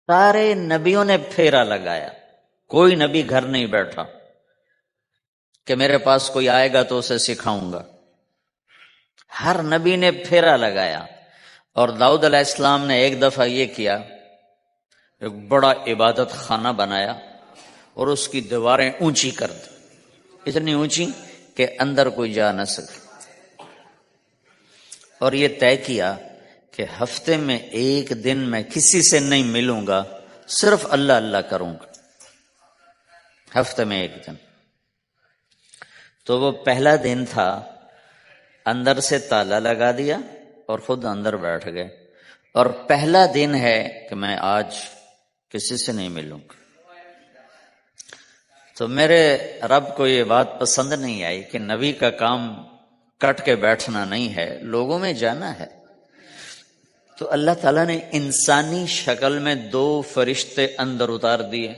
سارے نبیوں نے پھیرا لگایا، کوئی نبی گھر نہیں بیٹھا کہ میرے پاس کوئی آئے گا تو اسے سکھاؤں گا، ہر نبی نے پھیرا لگایا۔ اور داؤد علیہ السلام نے ایک دفعہ یہ کیا، ایک بڑا عبادت خانہ بنایا اور اس کی دیواریں اونچی کر دی، اتنی اونچی کہ اندر کوئی جا نہ سکے، اور یہ طے کیا کہ ہفتے میں ایک دن میں کسی سے نہیں ملوں گا، صرف اللہ اللہ کروں گا، ہفتے میں ایک دن۔ تو وہ پہلا دن تھا، اندر سے تالا لگا دیا اور خود اندر بیٹھ گئے، اور پہلا دن ہے کہ میں آج کسی سے نہیں ملوں گا۔ تو میرے رب کو یہ بات پسند نہیں آئی کہ نبی کا کام کٹ کے بیٹھنا نہیں ہے، لوگوں میں جانا ہے۔ تو اللہ تعالیٰ نے انسانی شکل میں 2 فرشتے اندر اتار دیے۔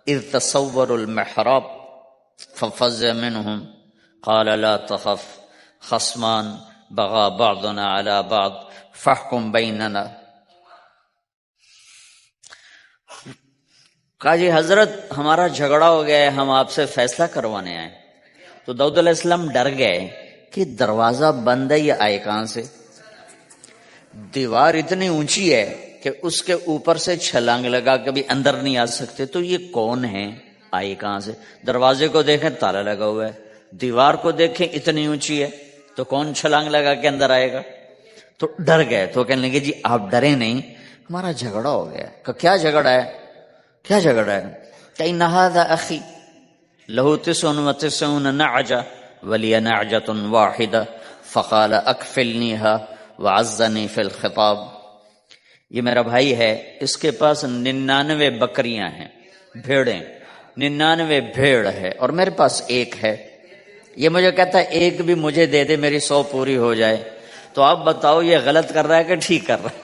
اذ تصوروا المحراب ففزع منهم قال لا تخف خصمان بغى بعضنا على بعض فاحكم بيننا۔ کہا جی حضرت ہمارا جھگڑا ہو گیا ہے، ہم آپ سے فیصلہ کروانے آئے۔ تو داؤد علیہ السلام ڈر گئے کہ دروازہ بند ہے، یہ آئے کہاں سے؟ دیوار اتنی اونچی ہے کہ اس کے اوپر سے چھلانگ لگا کے بھی اندر نہیں آ سکتے، تو یہ کون ہے، آئے کہاں سے؟ دروازے کو دیکھیں تالا لگا ہوا ہے، دیوار کو دیکھیں اتنی اونچی ہے، تو کون چھلانگ لگا کے اندر آئے گا؟ تو ڈر گئے۔ تو کہنے لگے جی آپ ڈرے نہیں، ہمارا جھگڑا ہو گیا۔ کہ کیا جھگڑا ہے؟ کیا جھگڑا ہے؟ کہ هذا اخی له 99 نعجة ولی نعجة واحدة فقال اکفلنیها وعزنی فی الخطاب۔ یہ میرا بھائی ہے، اس کے پاس 99 بکریاں ہیں، بھیڑیں، 99 بھیڑ ہے، اور میرے پاس ایک ہے۔ یہ مجھے کہتا ہے ایک بھی مجھے دے دے، میری 100 پوری ہو جائے۔ تو آپ بتاؤ یہ غلط کر رہا ہے کہ ٹھیک کر رہا ہے؟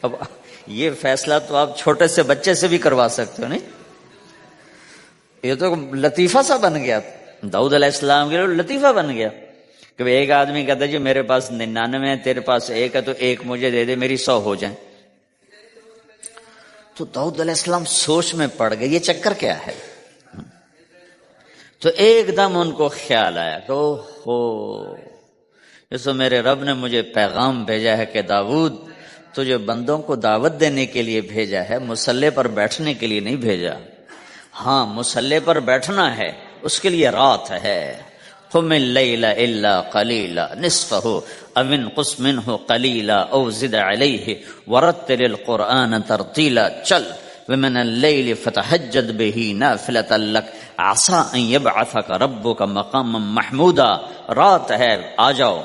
اب یہ فیصلہ تو آپ چھوٹے سے بچے سے بھی کروا سکتے ہو، نہیں؟ یہ تو لطیفہ سا بن گیا، داؤد علیہ السلام کے لیے لطیفہ بن گیا کہ ایک آدمی کہتا ہے جی میرے پاس 99 ہے، تیرے پاس ایک ہے، تو ایک مجھے دے دے، میری 100 ہو جائیں۔ تو داؤد علیہ السلام سوچ میں پڑ گئے، یہ چکر کیا ہے؟ تو ایک دم ان کو خیال آیا کہ اوہو، اس تو میرے رب نے مجھے پیغام بھیجا ہے کہ داؤد تجھے بندوں کو دعوت دینے کے لیے بھیجا ہے، مسلح پر بیٹھنے کے لیے نہیں بھیجا۔ ہاں مسلح پر بیٹھنا ہے، اس کے لیے رات ہے۔ قم اللیل الا قلیلا نصفہ او انقص منہ قلیلا او زد علیہ ورتل القرآن ترتیلا۔ چل ومن اللیل فتہجد بہ نافلۃ لک عسى ان یبعثک ربک مقاما محمودا۔ رات ہے، آ جاؤ۔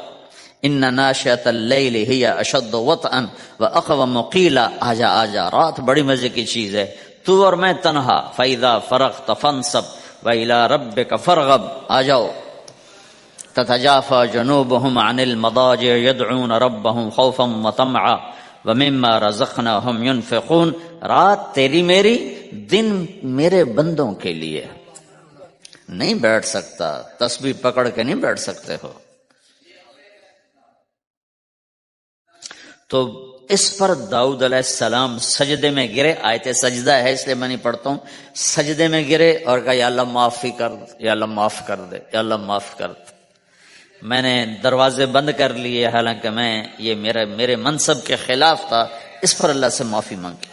ان ناشئۃ اللیل ہی اشد وطئا واقوم قیلا۔ آجا آجا، رات بڑی مزے کی چیز ہے، تو اور میں تنہا۔ فإذا فرغت فانصب وإلى ربك فارغب۔ آ جاؤ۔ تتجافى جنوبهم عن المضاجع يدعون ربهم خوفا وطمعا ومما رزقناهم ينفقون۔ رات تیری میری، دن میرے بندوں کے لیے۔ نہیں بیٹھ سکتا، تسبیح پکڑ کے نہیں بیٹھ سکتے ہو۔ تو اس پر داؤد علیہ السلام سجدے میں گرے۔ آیت سجدہ ہے اس لیے میں نہیں پڑھتا ہوں۔ سجدے میں گرے اور کہا یا اللہ معافی کر دے، یا اللہ معاف کر دے، یا اللہ معاف کر دے۔ میں نے دروازے بند کر لیے، حالانکہ میں یہ میرے منصب کے خلاف تھا، اس پر اللہ سے معافی مانگی۔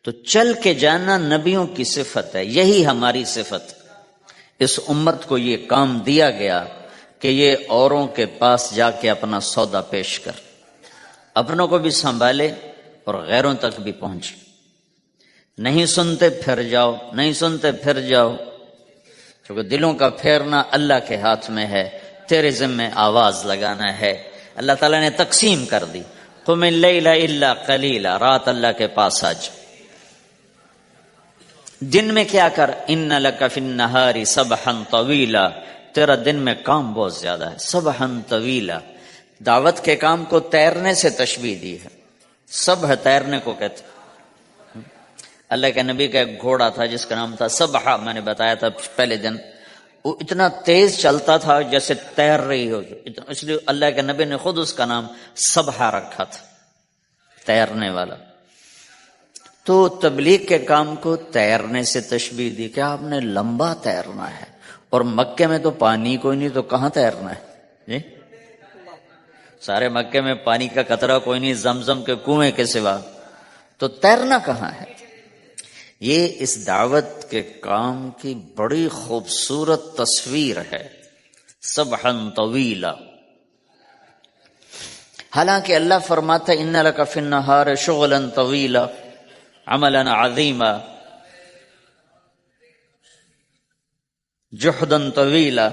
تو چل کے جانا نبیوں کی صفت ہے، یہی ہماری صفت۔ اس امت کو یہ کام دیا گیا کہ یہ اوروں کے پاس جا کے اپنا سودا پیش کر، اپنوں کو بھی سنبھالے اور غیروں تک بھی پہنچے۔ نہیں سنتے پھر جاؤ، نہیں سنتے پھر جاؤ، کیونکہ دلوں کا پھیرنا اللہ کے ہاتھ میں ہے، تیرے ذمہ آواز لگانا ہے۔ اللہ تعالیٰ نے تقسیم کر دی، قم اللیل الا قلیلا، رات اللہ کے پاس آج۔ دن میں کیا کر، ان لک فی النہار سبحا طویلا، تیرا دن میں کام بہت زیادہ ہے۔ سبحا طویلا، دعوت کے کام کو تیرنے سے تشبیہ دی ہے، سبح تیرنے کو کہتے۔ اللہ کے نبی کا ایک گھوڑا تھا جس کا نام تھا سبحہ، میں نے بتایا تھا پہلے دن۔ وہ اتنا تیز چلتا تھا جیسے تیر رہی ہو، اس لیے اللہ کے نبی نے خود اس کا نام سبحہ رکھا تھا، تیرنے والا۔ تو تبلیغ کے کام کو تیرنے سے تشبیہ دی کہ آپ نے لمبا تیرنا ہے، اور مکے میں تو پانی کوئی نہیں، تو کہاں تیرنا ہے جی؟ سارے مکے میں پانی کا قطرہ کوئی نہیں زمزم کے کنویں کے سوا، تو تیرنا کہاں ہے؟ یہ اس دعوت کے کام کی بڑی خوبصورت تصویر ہے، سبحا طویلا۔ حالانکہ اللہ فرماتا ہے ان لک فی النہار شغلا طویلا عملا عظیما جہدا طویلا،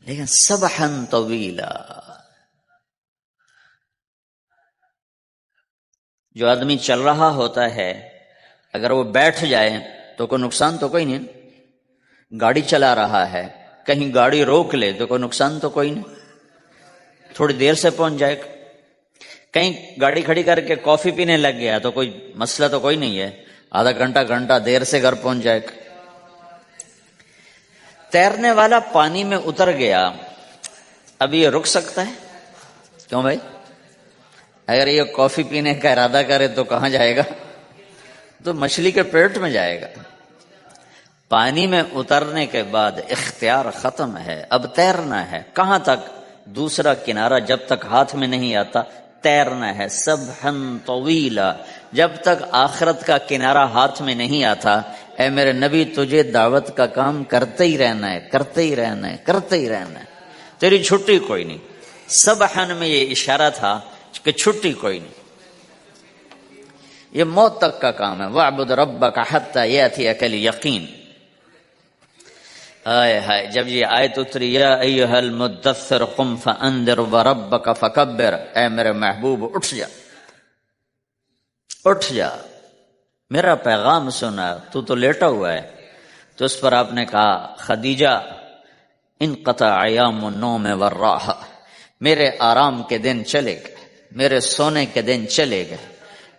لیکن سبحا طویلا، جو آدمی چل رہا ہوتا ہے اگر وہ بیٹھ جائے تو کوئی نقصان تو کوئی نہیں، گاڑی چلا رہا ہے کہیں گاڑی روک لے تو کوئی نقصان تو کوئی نہیں، تھوڑی دیر سے پہنچ جائے گا، کہیں گاڑی کھڑی کر کے کافی پینے لگ گیا تو کوئی مسئلہ تو کوئی نہیں ہے، آدھا گھنٹہ دیر سے گھر پہنچ جائے گا۔ تیرنے والا پانی میں اتر گیا، اب یہ رک سکتا ہے؟ کیوں بھائی؟ اگر یہ کافی پینے کا ارادہ کرے تو کہاں جائے گا؟ تو مچھلی کے پیٹ میں جائے گا۔ پانی میں اترنے کے بعد اختیار ختم ہے، اب تیرنا ہے۔ کہاں تک؟ دوسرا کنارہ جب تک ہاتھ میں نہیں آتا تیرنا ہے، سبحا طویلا، جب تک آخرت کا کنارہ ہاتھ میں نہیں آتا اے میرے نبی تجھے دعوت کا کام کرتے ہی رہنا ہے، کرتے ہی رہنا ہے، کرتے ہی رہنا ہے، تیری چھٹی کوئی نہیں۔ سبحن میں یہ اشارہ تھا کہ چھٹی کوئی نہیں، یہ موت تک کا کام ہے۔ وَاعْبُدْ رَبَّكَ حَتَّى يَأْتِيَكَ الْيَقِينُ۔ ہائے ہائے، جب یہ آیت اتری یا ایھا المدثر قم فانذر وربک فکبر، اے میرے محبوب اٹھ جا، اٹھ جا، میرا پیغام سنا، تو لیٹا ہوا ہے۔ تو اس پر آپ نے کہا خدیجہ انقطع ایام النوم والراحہ، میرے آرام کے دن چلے گئے، میرے سونے کے دن چلے گئے،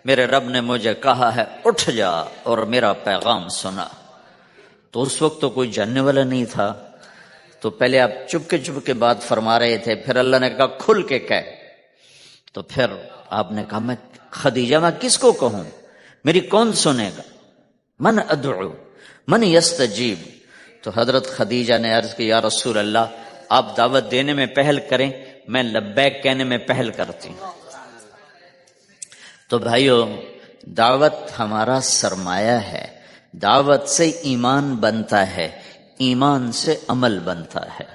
میرے رب نے مجھے کہا ہے اٹھ جا اور میرا پیغام سنا۔ تو اس وقت تو کوئی جاننے والا نہیں تھا، تو پہلے آپ چپ کے بات فرما رہے تھے، پھر اللہ نے کہا کھل کے کہہ، تو پھر آپ نے کہا میں خدیجہ میں کس کو کہوں، میری کون سنے گا، من ادعو من یستجیب۔ تو حضرت خدیجہ نے عرض کی یا رسول اللہ آپ دعوت دینے میں پہل کریں، میں لبیک کہنے میں پہل کرتی ہوں۔ تو بھائیو دعوت ہمارا سرمایہ ہے، دعوت سے ایمان بنتا ہے، ایمان سے عمل بنتا ہے۔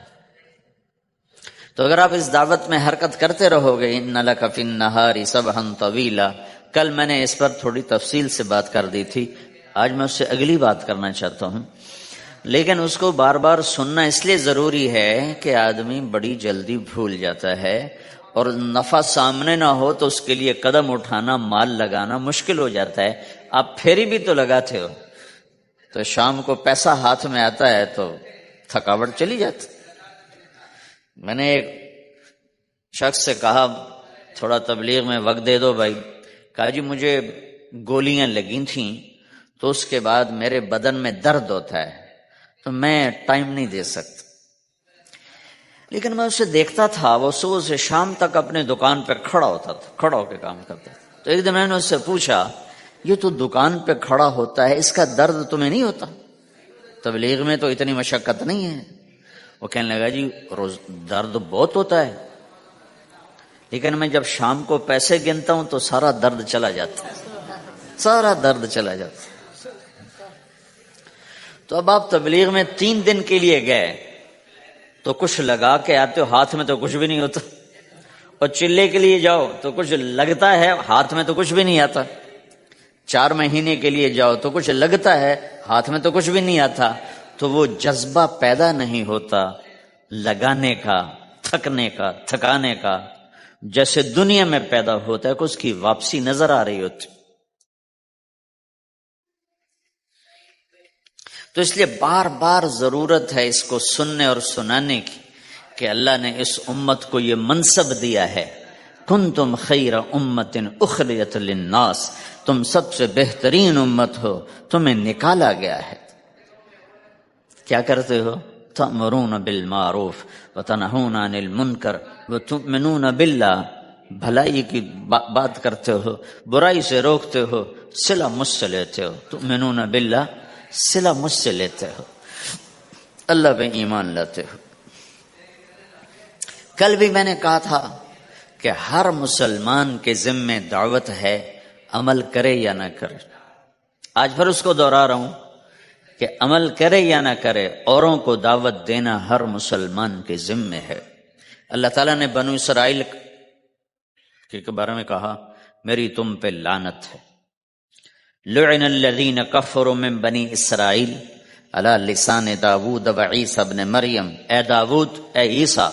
تو اگر آپ اس دعوت میں حرکت کرتے رہو گے، ان لک فی النہار سبحا طویلا، کل میں نے اس پر تھوڑی تفصیل سے بات کر دی تھی، آج میں اس سے اگلی بات کرنا چاہتا ہوں، لیکن اس کو بار بار سننا اس لیے ضروری ہے کہ آدمی بڑی جلدی بھول جاتا ہے، اور نفع سامنے نہ ہو تو اس کے لیے قدم اٹھانا، مال لگانا مشکل ہو جاتا ہے۔ آپ پھیری بھی تو لگاتے ہو، تو شام کو پیسہ ہاتھ میں آتا ہے تو تھکاوٹ چلی جاتی۔ میں نے ایک شخص سے کہا تھوڑا تبلیغ میں وقت دے دو بھائی، کہا جی مجھے گولیاں لگی تھیں تو اس کے بعد میرے بدن میں درد ہوتا ہے تو میں ٹائم نہیں دے سکتا، لیکن میں اسے دیکھتا تھا وہ صبح سے شام تک اپنے دکان پہ کھڑا ہوتا تھا، کھڑا ہو کے کام کرتا تھا۔ تو ایک دن میں نے اس سے پوچھا یہ تو دکان پہ کھڑا ہوتا ہے، اس کا درد تمہیں نہیں ہوتا؟ تبلیغ میں تو اتنی مشقت نہیں ہے۔ وہ کہنے لگا جی روز درد بہت ہوتا ہے، لیکن میں جب شام کو پیسے گنتا ہوں تو سارا درد چلا جاتا ہے، سارا درد چلا جاتا ہے۔ تو اب آپ تبلیغ میں 3 دن کے لیے گئے تو کچھ لگا کے آتے ہو، ہاتھ میں تو کچھ بھی نہیں ہوتا، اور چلے کے لیے جاؤ تو کچھ لگتا ہے، ہاتھ میں تو کچھ بھی نہیں آتا۔ 4 مہینے کے لیے جاؤ تو کچھ لگتا ہے، ہاتھ میں تو کچھ بھی نہیں آتا۔ تو وہ جذبہ پیدا نہیں ہوتا لگانے کا، تھکنے کا، تھکانے کا، جیسے دنیا میں پیدا ہوتا ہے کہ اس کی واپسی نظر آ رہی ہوتی۔ تو اس لیے بار بار ضرورت ہے اس کو سننے اور سنانے کی کہ اللہ نے اس امت کو یہ منصب دیا ہے، کنتم خیر امت اخرجت للناس، تم سب سے بہترین امت ہو، تمہیں نکالا گیا ہے۔ کیا کرتے ہو؟ تأمرون بالمعروف وتنہون عن المنکر وتؤمنون باللہ، بھلائی کی بات کرتے ہو، برائی سے روکتے ہو، صلہ مجھ سے لیتے ہو، تؤمنون باللہ، صلہ مجھ سے لیتے ہو، اللہ پہ ایمان لاتے ہو۔ کل بھی میں نے کہا تھا کہ ہر مسلمان کے ذمہ دعوت ہے، عمل کرے یا نہ کرے۔ آج پھر اس کو دوہرا رہا ہوں کہ عمل کرے یا نہ کرے، اوروں کو دعوت دینا ہر مسلمان کے ذمہ ہے۔ اللہ تعالیٰ نے بنو اسرائیل کے بارے میں کہا میری تم پہ لعنت ہے، لعن الذین کفروا من بنی اسرائیل علی لسان داود و عیسی ابن مریم، اے داود، اے عیسیٰ،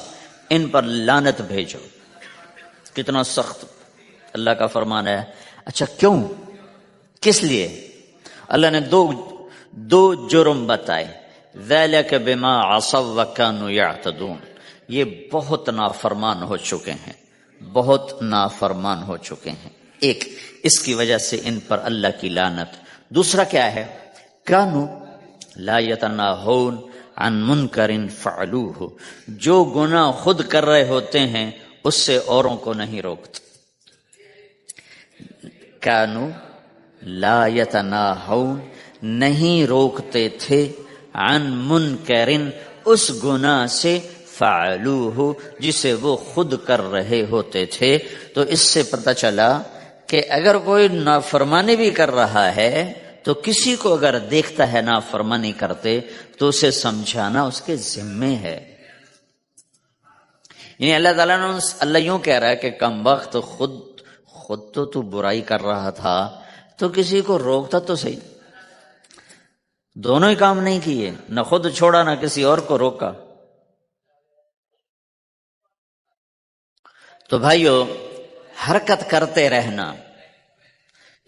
ان پر لعنت بھیجو۔ کتنا سخت اللہ کا فرمان ہے۔ اچھا کیوں، کس لیے؟ اللہ نے دو جرم بتائے، ذَلِكَ بِمَا عَصَوْا وَكَانُوا يَعْتَدُونَ، یہ بہت نافرمان ہو چکے ہیں، بہت نافرمان ہو چکے ہیں۔ ایک اس کی وجہ سے ان پر اللہ کی لعنت۔ دوسرا کیا ہے؟ كَانُوا لَا يَتَنَاهُونَ عَن مُنْكَرٍ فَعَلُوهُ، جو گناہ خود کر رہے ہوتے ہیں اس سے اوروں کو نہیں روکتے۔ كَانُوا لَا يَتَنَاهُونَ، نہیں روکتے تھے، عن منکرن، اس گناہ سے، فعلوہ، جسے وہ خود کر رہے ہوتے تھے۔ تو اس سے پتہ چلا کہ اگر کوئی نافرمانی بھی کر رہا ہے تو کسی کو اگر دیکھتا ہے نافرمانی کرتے تو اسے سمجھانا اس کے ذمے ہے۔ یعنی اللہ تعالیٰ نے اللہ یوں کہہ رہا ہے کہ کم وقت خود تو برائی کر رہا تھا تو کسی کو روکتا تو صحیح۔ دونوں ہی کام نہیں کیے، نہ خود چھوڑا نہ کسی اور کو روکا۔ تو بھائیو، حرکت کرتے رہنا،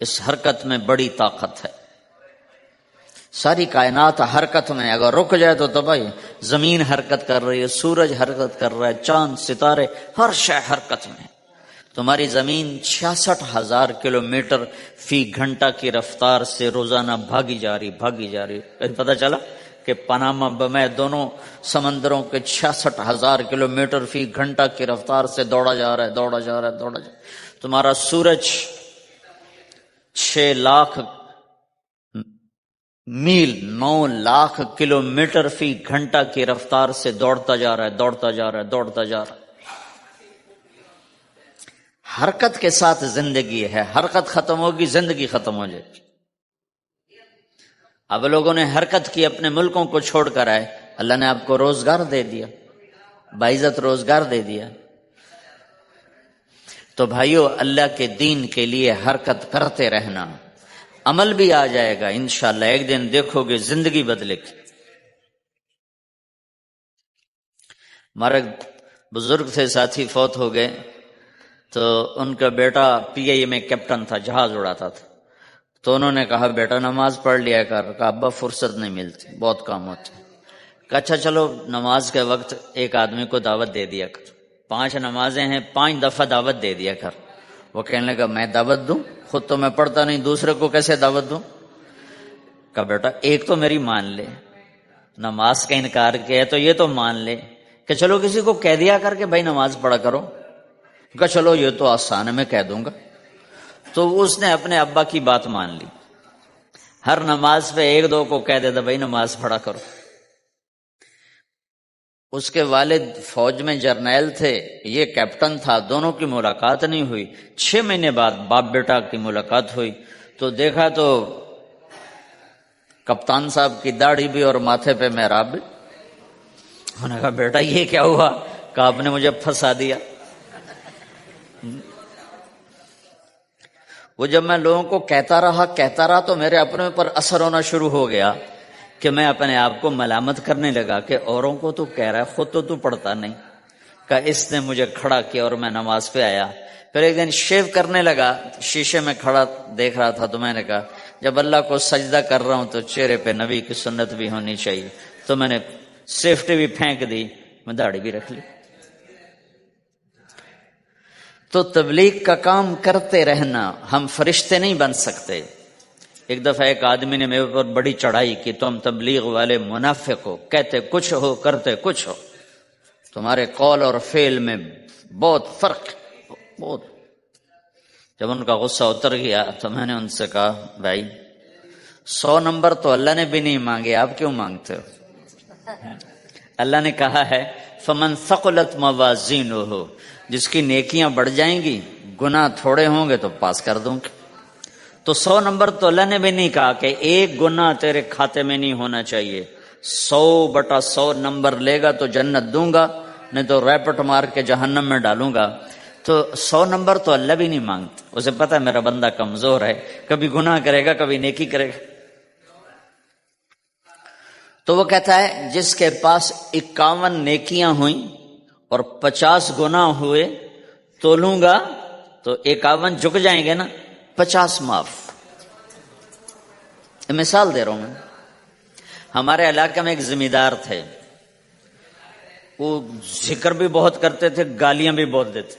اس حرکت میں بڑی طاقت ہے۔ ساری کائنات حرکت میں، اگر رک جائے تو تباہی۔ زمین حرکت کر رہی ہے، سورج حرکت کر رہا ہے، چاند، ستارے، ہر شے حرکت میں۔ تمہاری زمین 66,000 کلومیٹر فی گھنٹہ کی رفتار سے روزانہ بھاگی جا رہی۔ پتہ چلا کہ پاناما بمے دونوں سمندروں کے 66,000 کلومیٹر فی گھنٹہ کی رفتار سے دوڑا جا رہا ہے۔ تمہارا سورج 6 لاکھ میل 9 لاکھ کلومیٹر فی گھنٹہ کی رفتار سے دوڑتا جا رہا ہے۔ حرکت کے ساتھ زندگی ہے، حرکت ختم ہوگی زندگی ختم ہو جائے گی۔ اب لوگوں نے حرکت کی، اپنے ملکوں کو چھوڑ کر آئے، اللہ نے آپ کو روزگار دے دیا، باعزت روزگار دے دیا۔ تو بھائیو، اللہ کے دین کے لیے حرکت کرتے رہنا، عمل بھی آ جائے گا انشاءاللہ، ایک دن دیکھو گے زندگی بدلے گی۔ ہمارے بزرگ تھے، ساتھی فوت ہو گئے، تو ان کا بیٹا PIA میں کیپٹن تھا، جہاز اڑاتا تھا۔ تو انہوں نے کہا بیٹا نماز پڑھ لیا کر۔ کہا ابا فرصت نہیں ملتی، بہت کام ہوتے۔ کہا اچھا چلو نماز کے وقت ایک آدمی کو دعوت دے دیا کر، 5 نمازیں ہیں، 5 دفعہ دعوت دے دیا کر۔ وہ کہنے لگا میں دعوت دوں؟ خود تو میں پڑھتا نہیں، دوسرے کو کیسے دعوت دوں؟ کہا بیٹا ایک تو میری مان لے، نماز کا انکار کیا ہے تو یہ تو مان لے کہ چلو کسی کو کہہ دیا کر کے بھائی نماز پڑھا کرو۔ کہا چلو یہ تو آسان ہے، میں کہہ دوں گا۔ تو اس نے اپنے ابا کی بات مان لی، ہر نماز پہ 1-2 کو کہہ دیتا بھائی نماز پڑھا کرو۔ اس کے والد فوج میں جرنیل تھے، یہ کیپٹن تھا، دونوں کی ملاقات نہیں ہوئی۔ 6 مہینے بعد باپ بیٹا کی ملاقات ہوئی تو دیکھا تو کپتان صاحب کی داڑھی بھی اور ماتھے پہ محراب بھی۔ انہوں نے کہا بیٹا یہ کیا ہوا؟ کہا آپ نے مجھے پھنسا دیا۔ وہ جب میں لوگوں کو کہتا رہا تو میرے اپنے پر اثر ہونا شروع ہو گیا کہ میں اپنے آپ کو ملامت کرنے لگا کہ اوروں کو تو کہہ رہا ہے، خود تو پڑھتا نہیں۔ کہا اس نے مجھے کھڑا کیا اور میں نماز پہ آیا۔ پھر ایک دن شیو کرنے لگا، شیشے میں کھڑا دیکھ رہا تھا، تو میں نے کہا جب اللہ کو سجدہ کر رہا ہوں تو چہرے پہ نبی کی سنت بھی ہونی چاہیے۔ تو میں نے سیفٹی بھی پھینک دی، میں داڑھی بھی رکھ لی۔ تو تبلیغ کا کام کرتے رہنا، ہم فرشتے نہیں بن سکتے، ایک دفعہ ایک آدمی نے میرے پر بڑی چڑھائی کی، تم تبلیغ والے منافق ہو، کہتے کچھ ہو کرتے کچھ ہو، تمہارے قول اور فعل میں بہت فرق ہے، بہت۔ جب ان کا غصہ اتر گیا تو میں نے ان سے کہا بھائی 100 نمبر تو اللہ نے بھی نہیں مانگے، آپ کیوں مانگتے ہو؟ اللہ نے کہا ہے فمن ثقلت موازینہ، جس کی نیکیاں بڑھ جائیں گی گناہ تھوڑے ہوں گے تو پاس کر دوں گی۔ تو 100 نمبر تو اللہ نے بھی نہیں کہا کہ ایک گناہ تیرے کھاتے میں نہیں ہونا چاہیے، 100/100 نمبر لے گا تو جنت دوں گا، نہیں تو ریپٹ مار کے جہنم میں ڈالوں گا۔ تو 100 نمبر تو اللہ بھی نہیں مانگتا، اسے پتہ ہے میرا بندہ کمزور ہے، کبھی گناہ کرے گا کبھی نیکی کرے گا۔ تو وہ کہتا ہے جس کے پاس 51 نیکیاں ہوئیں اور 50 گناہ ہوئے تولوں گا تو 51 جھک جائیں گے نا، 50 معاف۔ مثال دے رہا ہوں میں، ہمارے علاقے میں ایک زمیندار تھے، وہ ذکر بھی بہت کرتے تھے، گالیاں بھی بہت دیتے،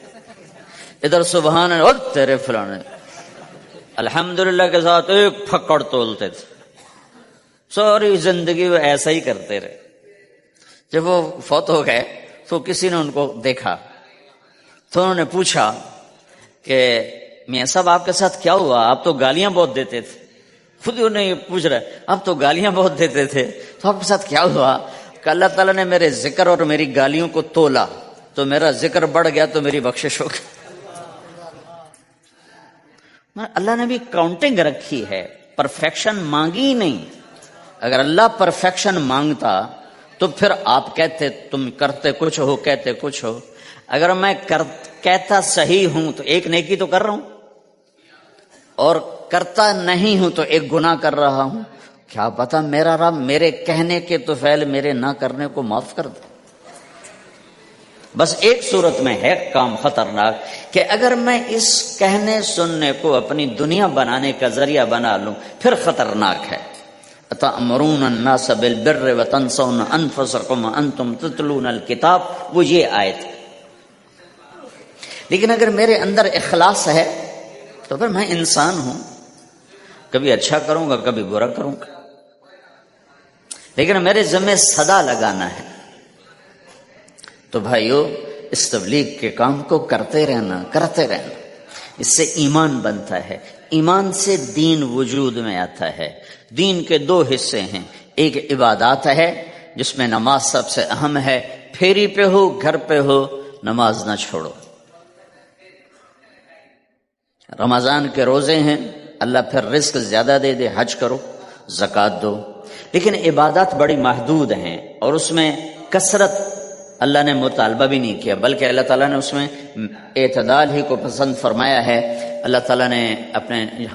ادھر سبحان اللہ اور تیرے فلانے الحمدللہ کے ساتھ ایک پھکڑ تولتے تھے، ساری زندگی وہ ایسا ہی کرتے رہے۔ جب وہ فوت ہو گئے تو کسی نے ان کو دیکھا تو انہوں نے پوچھا کہ میاں صاحب آپ کے ساتھ کیا ہوا، آپ تو گالیاں بہت دیتے تھے۔ خود ہی انہیں پوچھ رہے آپ تو گالیاں بہت دیتے تھے تو آپ کے ساتھ کیا ہوا؟ کہ اللہ تعالیٰ نے میرے ذکر اور میری گالیوں کو تولا تو میرا ذکر بڑھ گیا تو میری بخشش ہو گئی۔ اللہ نے بھی کاؤنٹنگ رکھی ہے، پرفیکشن مانگی ہی نہیں۔ اگر اللہ پرفیکشن مانگتا تو پھر آپ کہتے تم کرتے کچھ ہو کہتے کچھ ہو۔ اگر میں کہتا صحیح ہوں تو ایک نیکی تو کر رہا ہوں، اور کرتا نہیں ہوں تو ایک گناہ کر رہا ہوں، کیا پتا میرا رب میرے کہنے کے تو فعل میرے نہ کرنے کو معاف کر دے۔ بس ایک صورت میں ہے کام خطرناک کہ اگر میں اس کہنے سننے کو اپنی دنیا بنانے کا ذریعہ بنا لوں پھر خطرناک ہے۔ أَتَأْمُرُونَ النَّاسَ بِالْبِرِّ وَتَنْسَوْنَ أَنفُسَكُمْ وَأَنْتُمْ تُتْلُونَ الْكِتَابَ، وہ یہ آیت۔ لیکن اگر میرے اندر اخلاص ہے تو پھر میں انسان ہوں، کبھی اچھا کروں گا کبھی برا کروں گا، لیکن میرے ذمہ صدا لگانا ہے۔ تو بھائیو اس تبلیغ کے کام کو کرتے رہنا، اس سے ایمان بنتا ہے، ایمان سے دین وجود میں آتا ہے۔ دین کے 2 حصے ہیں، ایک عبادات ہے جس میں نماز سب سے اہم ہے، پھیری پہ ہو گھر پہ ہو نماز نہ چھوڑو۔ رمضان کے روزے ہیں، اللہ پھر رزق زیادہ دے دے، حج کرو، زکوٰۃ دو، لیکن عبادات بڑی محدود ہیں اور اس میں کثرت اللہ نے مطالبہ بھی نہیں کیا، بلکہ اللہ تعالیٰ نے اس میں اعتدال ہی کو پسند فرمایا ہے۔ اللہ تعالیٰ نے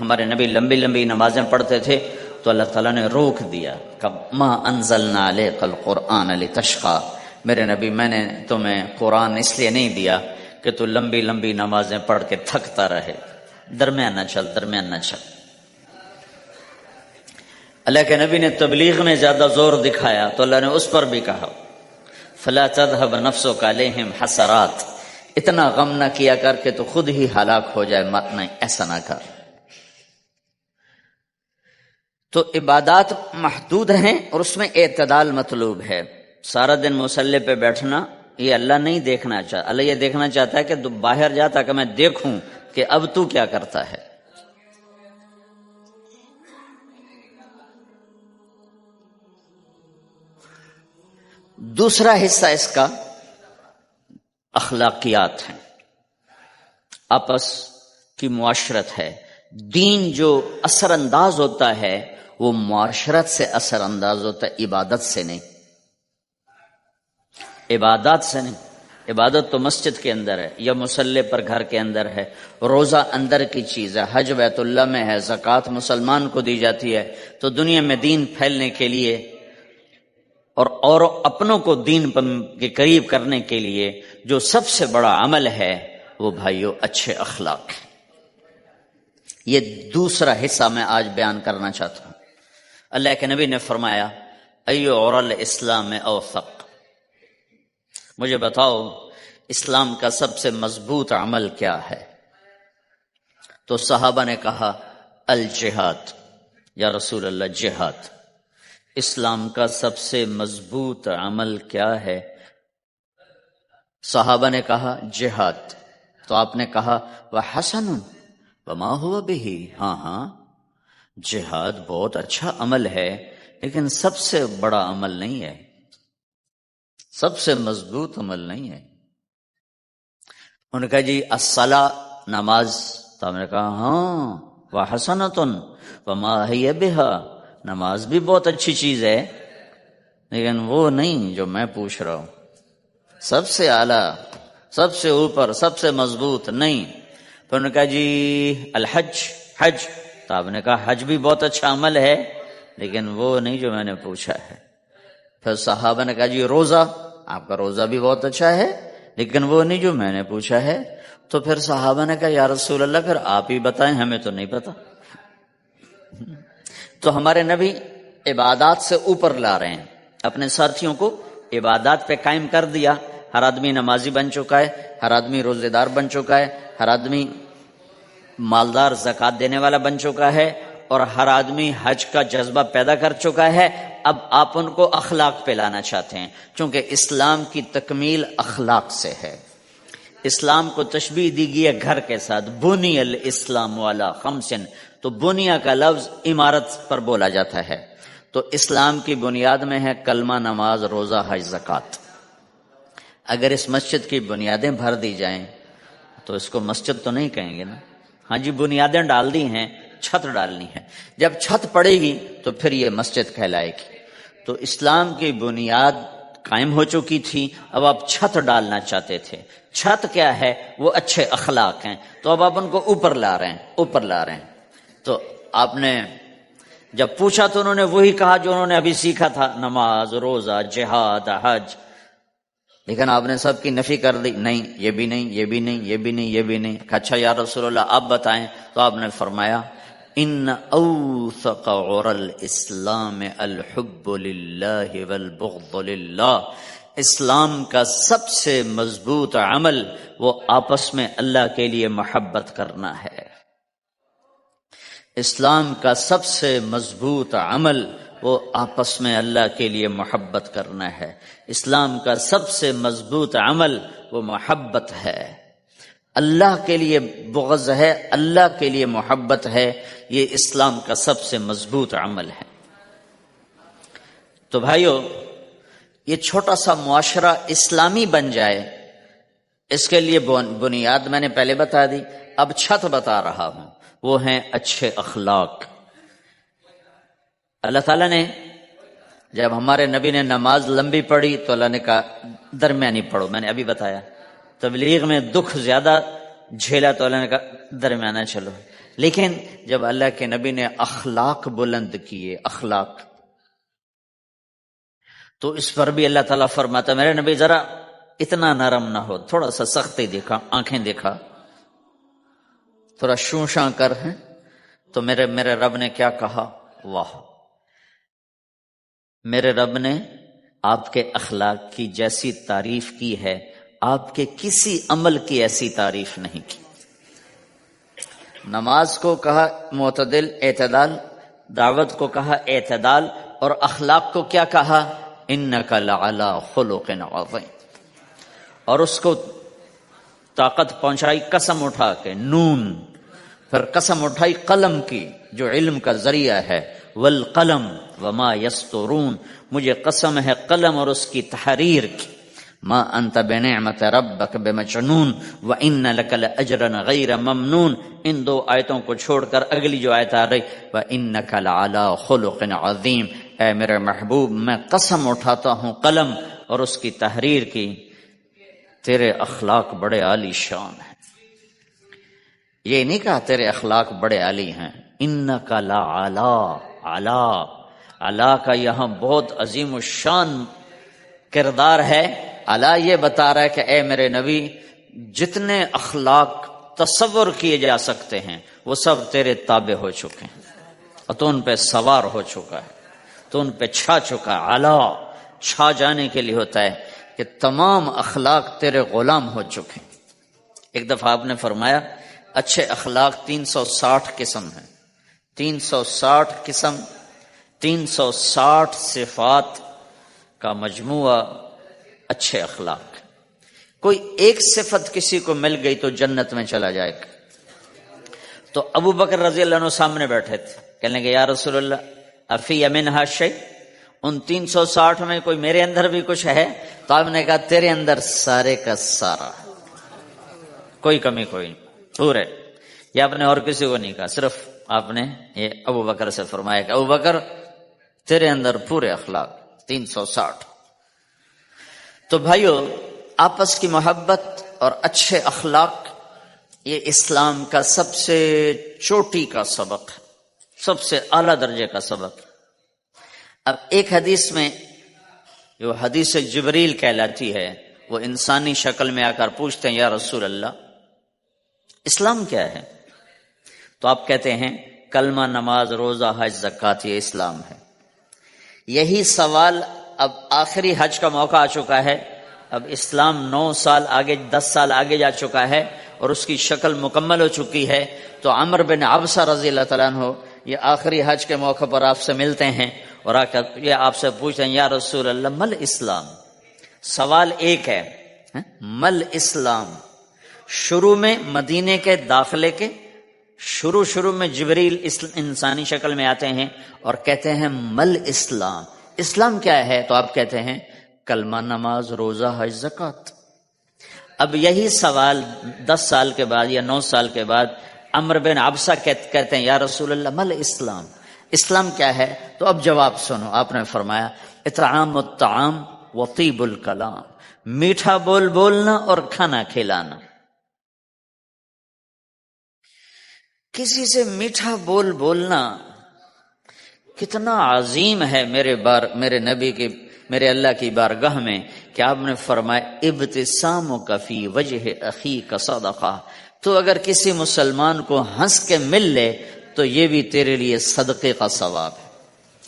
ہمارے نبی لمبی لمبی نمازیں پڑھتے تھے تو اللہ تعالیٰ نے روک دیا کہ ما انزلنا علیک القرآن لتشقی، میرے نبی میں نے تمہیں قرآن اس لیے نہیں دیا کہ تو لمبی لمبی نمازیں پڑھ کے تھکتا رہے، درمیان نہ چل۔ اللہ کے نبی نے تبلیغ میں زیادہ زور دکھایا تو اللہ نے اس پر بھی کہا فلا تذهب نفسك عليهم حسرات، اتنا غم نہ کیا کر کے تو خود ہی ہلاک ہو جائے، مت نہیں، ایسا نہ کر۔ تو عبادات محدود ہیں اور اس میں اعتدال مطلوب ہے۔ سارا دن مصلی پہ بیٹھنا یہ اللہ نہیں دیکھنا چاہتا، اللہ یہ دیکھنا چاہتا ہے کہ تو باہر جاتا کہ میں دیکھوں کہ اب تو کیا کرتا ہے۔ دوسرا حصہ اس کا اخلاقیات ہیں، آپس کی معاشرت ہے۔ دین جو اثر انداز ہوتا ہے وہ معاشرت سے اثر انداز ہوتا ہے، عبادت سے نہیں، عبادات سے نہیں۔ عبادت تو مسجد کے اندر ہے یا مصلی پر گھر کے اندر ہے، روزہ اندر کی چیز ہے، حج بیت اللہ میں ہے، زکوٰۃ مسلمان کو دی جاتی ہے۔ تو دنیا میں دین پھیلنے کے لیے اور اپنوں کو دین کے قریب کرنے کے لیے جو سب سے بڑا عمل ہے وہ بھائیو اچھے اخلاق ہے۔ یہ دوسرا حصہ میں آج بیان کرنا چاہتا ہوں۔ اللہ کے نبی نے فرمایا ایو اور الاسلام اوثق، مجھے بتاؤ اسلام کا سب سے مضبوط عمل کیا ہے؟ تو صحابہ نے کہا الجہاد، یا رسول اللہ جہاد، اسلام کا سب سے مضبوط عمل کیا ہے؟ صحابہ نے کہا جہاد، تو آپ نے کہا وحسن وما ہوا بہ، ہاں جہاد بہت اچھا عمل ہے لیکن سب سے بڑا عمل نہیں ہے، سب سے مضبوط عمل نہیں ہے۔ انہوں نے کہا جی الصلاۃ، نماز، تو ہم نے کہا ہاں وحسنۃ وما ہی بہا، نماز بھی بہت اچھی چیز ہے لیکن وہ نہیں جو میں پوچھ رہا ہوں، سب سے اعلیٰ، سب سے اوپر، سب سے مضبوط نہیں۔ پھر انہوں نے کہا جی الحج، حج، تو آپ نے کہا حج بھی بہت اچھا عمل ہے لیکن وہ نہیں جو میں نے پوچھا ہے۔ پھر صحابہ نے کہا جی روزہ، آپ کا روزہ بھی بہت اچھا ہے لیکن وہ نہیں جو میں نے پوچھا ہے۔ تو پھر صحابہ نے کہا یا رسول اللہ پھر آپ ہی بتائیں، ہمیں تو نہیں پتا۔ تو ہمارے نبی عبادات سے اوپر لا رہے ہیں، اپنے ساتھیوں کو عبادات پہ قائم کر دیا۔ ہر آدمی نمازی بن چکا ہے، ہر آدمی روزے دار بن چکا ہے، ہر آدمی مالدار زکوٰۃ دینے والا بن چکا ہے، اور ہر آدمی حج کا جذبہ پیدا کر چکا ہے۔ اب آپ ان کو اخلاق پہ لانا چاہتے ہیں، چونکہ اسلام کی تکمیل اخلاق سے ہے۔ اسلام کو تشبیہ دی گئی ہے گھر کے ساتھ، بنی الاسلام علی خمس، تو بنیا کا لفظ عمارت پر بولا جاتا ہے، تو اسلام کی بنیاد میں ہے کلمہ، نماز، روزہ، حج، زکوٰۃ۔ اگر اس مسجد کی بنیادیں بھر دی جائیں تو اس کو مسجد تو نہیں کہیں گے نا، ہاں جی بنیادیں ڈال دی ہیں، چھت ڈالنی ہے، جب چھت پڑے گی تو پھر یہ مسجد کہلائے گی۔ تو اسلام کی بنیاد قائم ہو چکی تھی، اب آپ چھت ڈالنا چاہتے تھے۔ چھت کیا ہے؟ وہ اچھے اخلاق ہیں، تو اب آپ ان کو اوپر لا رہے ہیں، اوپر لا رہے ہیں۔ تو آپ نے جب پوچھا تو انہوں نے وہی کہا جو انہوں نے ابھی سیکھا تھا، نماز، روزہ، جہاد، حج، لیکن آپ نے سب کی نفی کر دی، نہیں یہ بھی نہیں، یہ بھی نہیں، یہ بھی نہیں، یہ بھی نہیں۔ اچھا یا رسول اللہ آپ بتائیں، تو آپ نے فرمایا ان اوثق عر الاسلام الحب للہ والبغض للہ، اسلام کا سب سے مضبوط عمل وہ آپس میں اللہ کے لیے محبت کرنا ہے۔ اسلام کا سب سے مضبوط عمل وہ آپس میں اللہ کے لیے محبت کرنا ہے۔ اسلام کا سب سے مضبوط عمل وہ محبت ہے، اللہ کے لیے بغض ہے، اللہ کے لیے محبت ہے، یہ اسلام کا سب سے مضبوط عمل ہے۔ تو بھائیو، یہ چھوٹا سا معاشرہ اسلامی بن جائے، اس کے لیے بنیاد میں نے پہلے بتا دی، اب چھت بتا رہا ہوں، وہ ہیں اچھے اخلاق۔ اللہ تعالیٰ نے جب ہمارے نبی نے نماز لمبی پڑھی تو اللہ نے کہا درمیانی پڑھو، میں نے ابھی بتایا۔ تبلیغ میں دکھ زیادہ جھیلا تو اللہ نے کہا درمیانہ چلو، لیکن جب اللہ کے نبی نے اخلاق بلند کیے، اخلاق، تو اس پر بھی اللہ تعالیٰ فرماتا میرے نبی ذرا اتنا نرم نہ ہو، تھوڑا سا سختی دکھا، آنکھیں دکھا، تھوڑا شوں شاں کر ہیں۔ تو میرے رب نے کیا کہا؟ واہ، میرے رب نے آپ کے اخلاق کی جیسی تعریف کی ہے، آپ کے کسی عمل کی ایسی تعریف نہیں کی۔ نماز کو کہا معتدل، اعتدال، دعوت کو کہا اعتدال، اور اخلاق کو کیا کہا؟ انک لعلی خلق عظیم، اور اس کو طاقت پہنچائی قسم اٹھا کے، نون، پھر قسم اٹھائی قلم کی جو علم کا ذریعہ ہے، والقلم وما یسطرون، مجھے قسم ہے قلم اور اس کی تحریر کی، ما انت بنعمت ربک بمجنون وان لک لاجرا غیر ممنون۔ ان دو آیتوں کو چھوڑ کر اگلی جو آیت آ رہی وانک لعلی خلق عظیم، اے میرے محبوب میں قسم اٹھاتا ہوں قلم اور اس کی تحریر کی، تیرے اخلاق بڑے عالی شان ہیں۔ یہ نہیں کہا تیرے اخلاق بڑے عالی ہیں، انک لعلی، علا کا یہاں بہت عظیم الشان کردار ہے۔ علا یہ بتا رہا ہے کہ اے میرے نبی جتنے اخلاق تصور کیے جا سکتے ہیں وہ سب تیرے تابع ہو چکے ہیں، اور تو ان پہ سوار ہو چکا ہے، تو ان پہ چھا چکا ہے۔ علا چھا جانے کے لیے ہوتا ہے کہ تمام اخلاق تیرے غلام ہو چکے ہیں۔ ایک دفعہ آپ نے فرمایا اچھے اخلاق 360 قسم ہیں، 360 قسم، 360 صفات کا مجموعہ اچھے اخلاق۔ کوئی ایک صفت کسی کو مل گئی تو جنت میں چلا جائے گا۔ تو ابو بکر رضی اللہ عنہ سامنے بیٹھے تھے، کہنے لگے یا رسول اللہ افی منہا شیء، ان 360 میں کوئی میرے اندر بھی کچھ ہے؟ تو آپ نے کہا تیرے اندر سارے کا سارا، کوئی کمی کوئی نہیں، پورے۔ یہ آپ نے اور کسی کو نہیں کہا، صرف آپ نے یہ ابو بکر سے فرمایا کہ ابو بکر تیرے اندر پورے اخلاق 360۔ تو بھائیو، آپس کی محبت اور اچھے اخلاق یہ اسلام کا سب سے چوٹی کا سبق ہے، سب سے اعلیٰ درجے کا سبق۔ اب ایک حدیث میں جو حدیث جبریل کہلاتی ہے، وہ انسانی شکل میں آ کر پوچھتے ہیں یا رسول اللہ اسلام کیا ہے؟ تو آپ کہتے ہیں کلمہ، نماز، روزہ، حج، زکوٰۃ، یہ اسلام ہے۔ یہی سوال اب آخری حج کا موقع آ چکا ہے، اب اسلام 9 سال آگے، 10 سال آگے جا چکا ہے اور اس کی شکل مکمل ہو چکی ہے۔ تو عمر بن عبسہ رضی اللہ تعالیٰ عنہ یہ آخری حج کے موقع پر آپ سے ملتے ہیں اور آ کر یہ آپ سے پوچھتے ہیں یا رسول اللہ مل اسلام؟ سوال ایک ہے، مل اسلام۔ شروع میں مدینے کے داخلے کے شروع میں جبریل انسانی شکل میں آتے ہیں اور کہتے ہیں مل اسلام، اسلام کیا ہے؟ تو آپ کہتے ہیں کلمہ، نماز، روزہ، حج، زکوٰۃ۔ اب یہی سوال 10 سال کے بعد یا 9 سال کے بعد عمر بن عبسہ کہتے ہیں یا رسول اللہ مل اسلام، اسلام کیا ہے؟ تو اب جواب سنو، آپ نے فرمایا اطعام الطعام وطیب الکلام، میٹھا بول بولنا اور کھانا کھلانا۔ کسی سے میٹھا بول بولنا کتنا عظیم ہے میرے نبی کی، میرے اللہ کی بارگاہ میں، کہ آپ نے فرمایا ابتسامک فی وجہ اخیک صدقہ، تو اگر کسی مسلمان کو ہنس کے مل لے تو یہ بھی تیرے لیے صدقے کا ثواب ہے،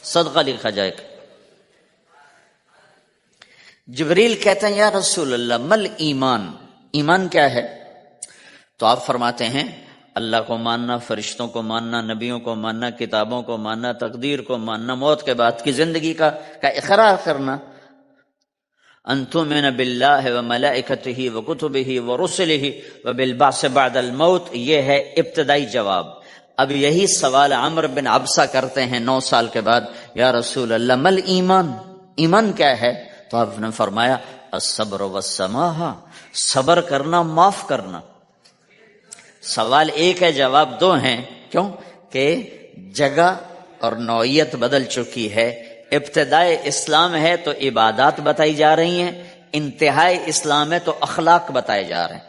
صدقہ لکھا جائے گا۔ جبریل کہتے ہیں یا رسول اللہ مل ایمان، ایمان کیا ہے؟ تو آپ فرماتے ہیں اللہ کو ماننا، فرشتوں کو ماننا، نبیوں کو ماننا، کتابوں کو ماننا، تقدیر کو ماننا، موت کے بعد کی زندگی کا اقرار کرنا۔ ان تؤمن باللہ وملائکتہ وکتبہ ورسلہ وبالبعث بعد الموت، یہ ہے ابتدائی جواب۔ اب یہی سوال عمر بن عبسہ کرتے ہیں 9 سال کے بعد، یا رسول اللہ مل ایمان، ایمان کیا ہے؟ تو آپ نے فرمایا الصبر والسماحہ، صبر کرنا، معاف کرنا۔ سوال ایک ہے، جواب 2 ہیں، کیوں کہ جگہ اور نوعیت بدل چکی ہے۔ ابتدائے اسلام ہے تو عبادات بتائی جا رہی ہیں، انتہائی اسلام ہے تو اخلاق بتائے جا رہے ہیں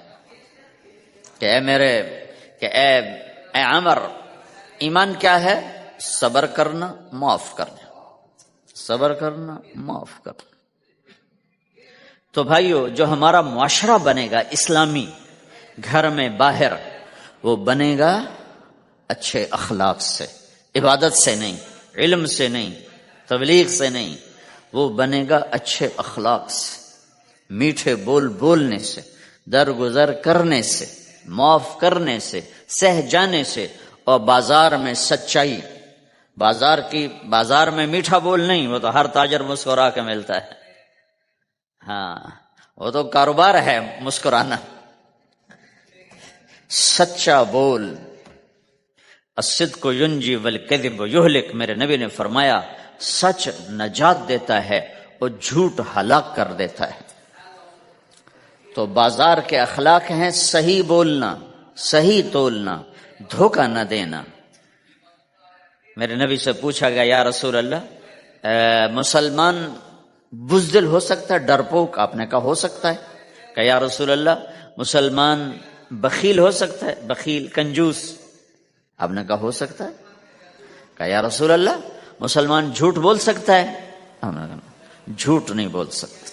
کہ اے عمر، ایمان کیا ہے؟ صبر کرنا، معاف کرنا، صبر کرنا، معاف کرنا۔ تو بھائیو، جو ہمارا معاشرہ بنے گا اسلامی، گھر میں باہر، وہ بنے گا اچھے اخلاق سے، عبادت سے نہیں، علم سے نہیں، تبلیغ سے نہیں، وہ بنے گا اچھے اخلاق سے، میٹھے بول بولنے سے، درگزر کرنے سے، معاف کرنے سے، سہ جانے سے، اور بازار میں سچائی، بازار میں میٹھا بول نہیں، وہ تو ہر تاجر مسکرا کے ملتا ہے، ہاں وہ تو کاروبار ہے مسکرانا۔ سچا بول، الصدق ینجی والکذب یہلک، میرے نبی نے فرمایا سچ نجات دیتا ہے اور جھوٹ ہلاک کر دیتا ہے۔ تو بازار کے اخلاق ہیں صحیح بولنا، صحیح تولنا، دھوکہ نہ دینا۔ میرے نبی سے پوچھا گیا یا رسول اللہ مسلمان بزدل ہو سکتا ہے، ڈرپوک؟ آپ نے کہا ہو سکتا ہے۔ کہ یا رسول اللہ مسلمان بخیل ہو سکتا ہے، بخیل، کنجوس؟ آپ نے کہا ہو سکتا ہے۔ کہ یا رسول اللہ مسلمان جھوٹ بول سکتا ہے؟ آپ نے کہا جھوٹ نہیں بول سکتا۔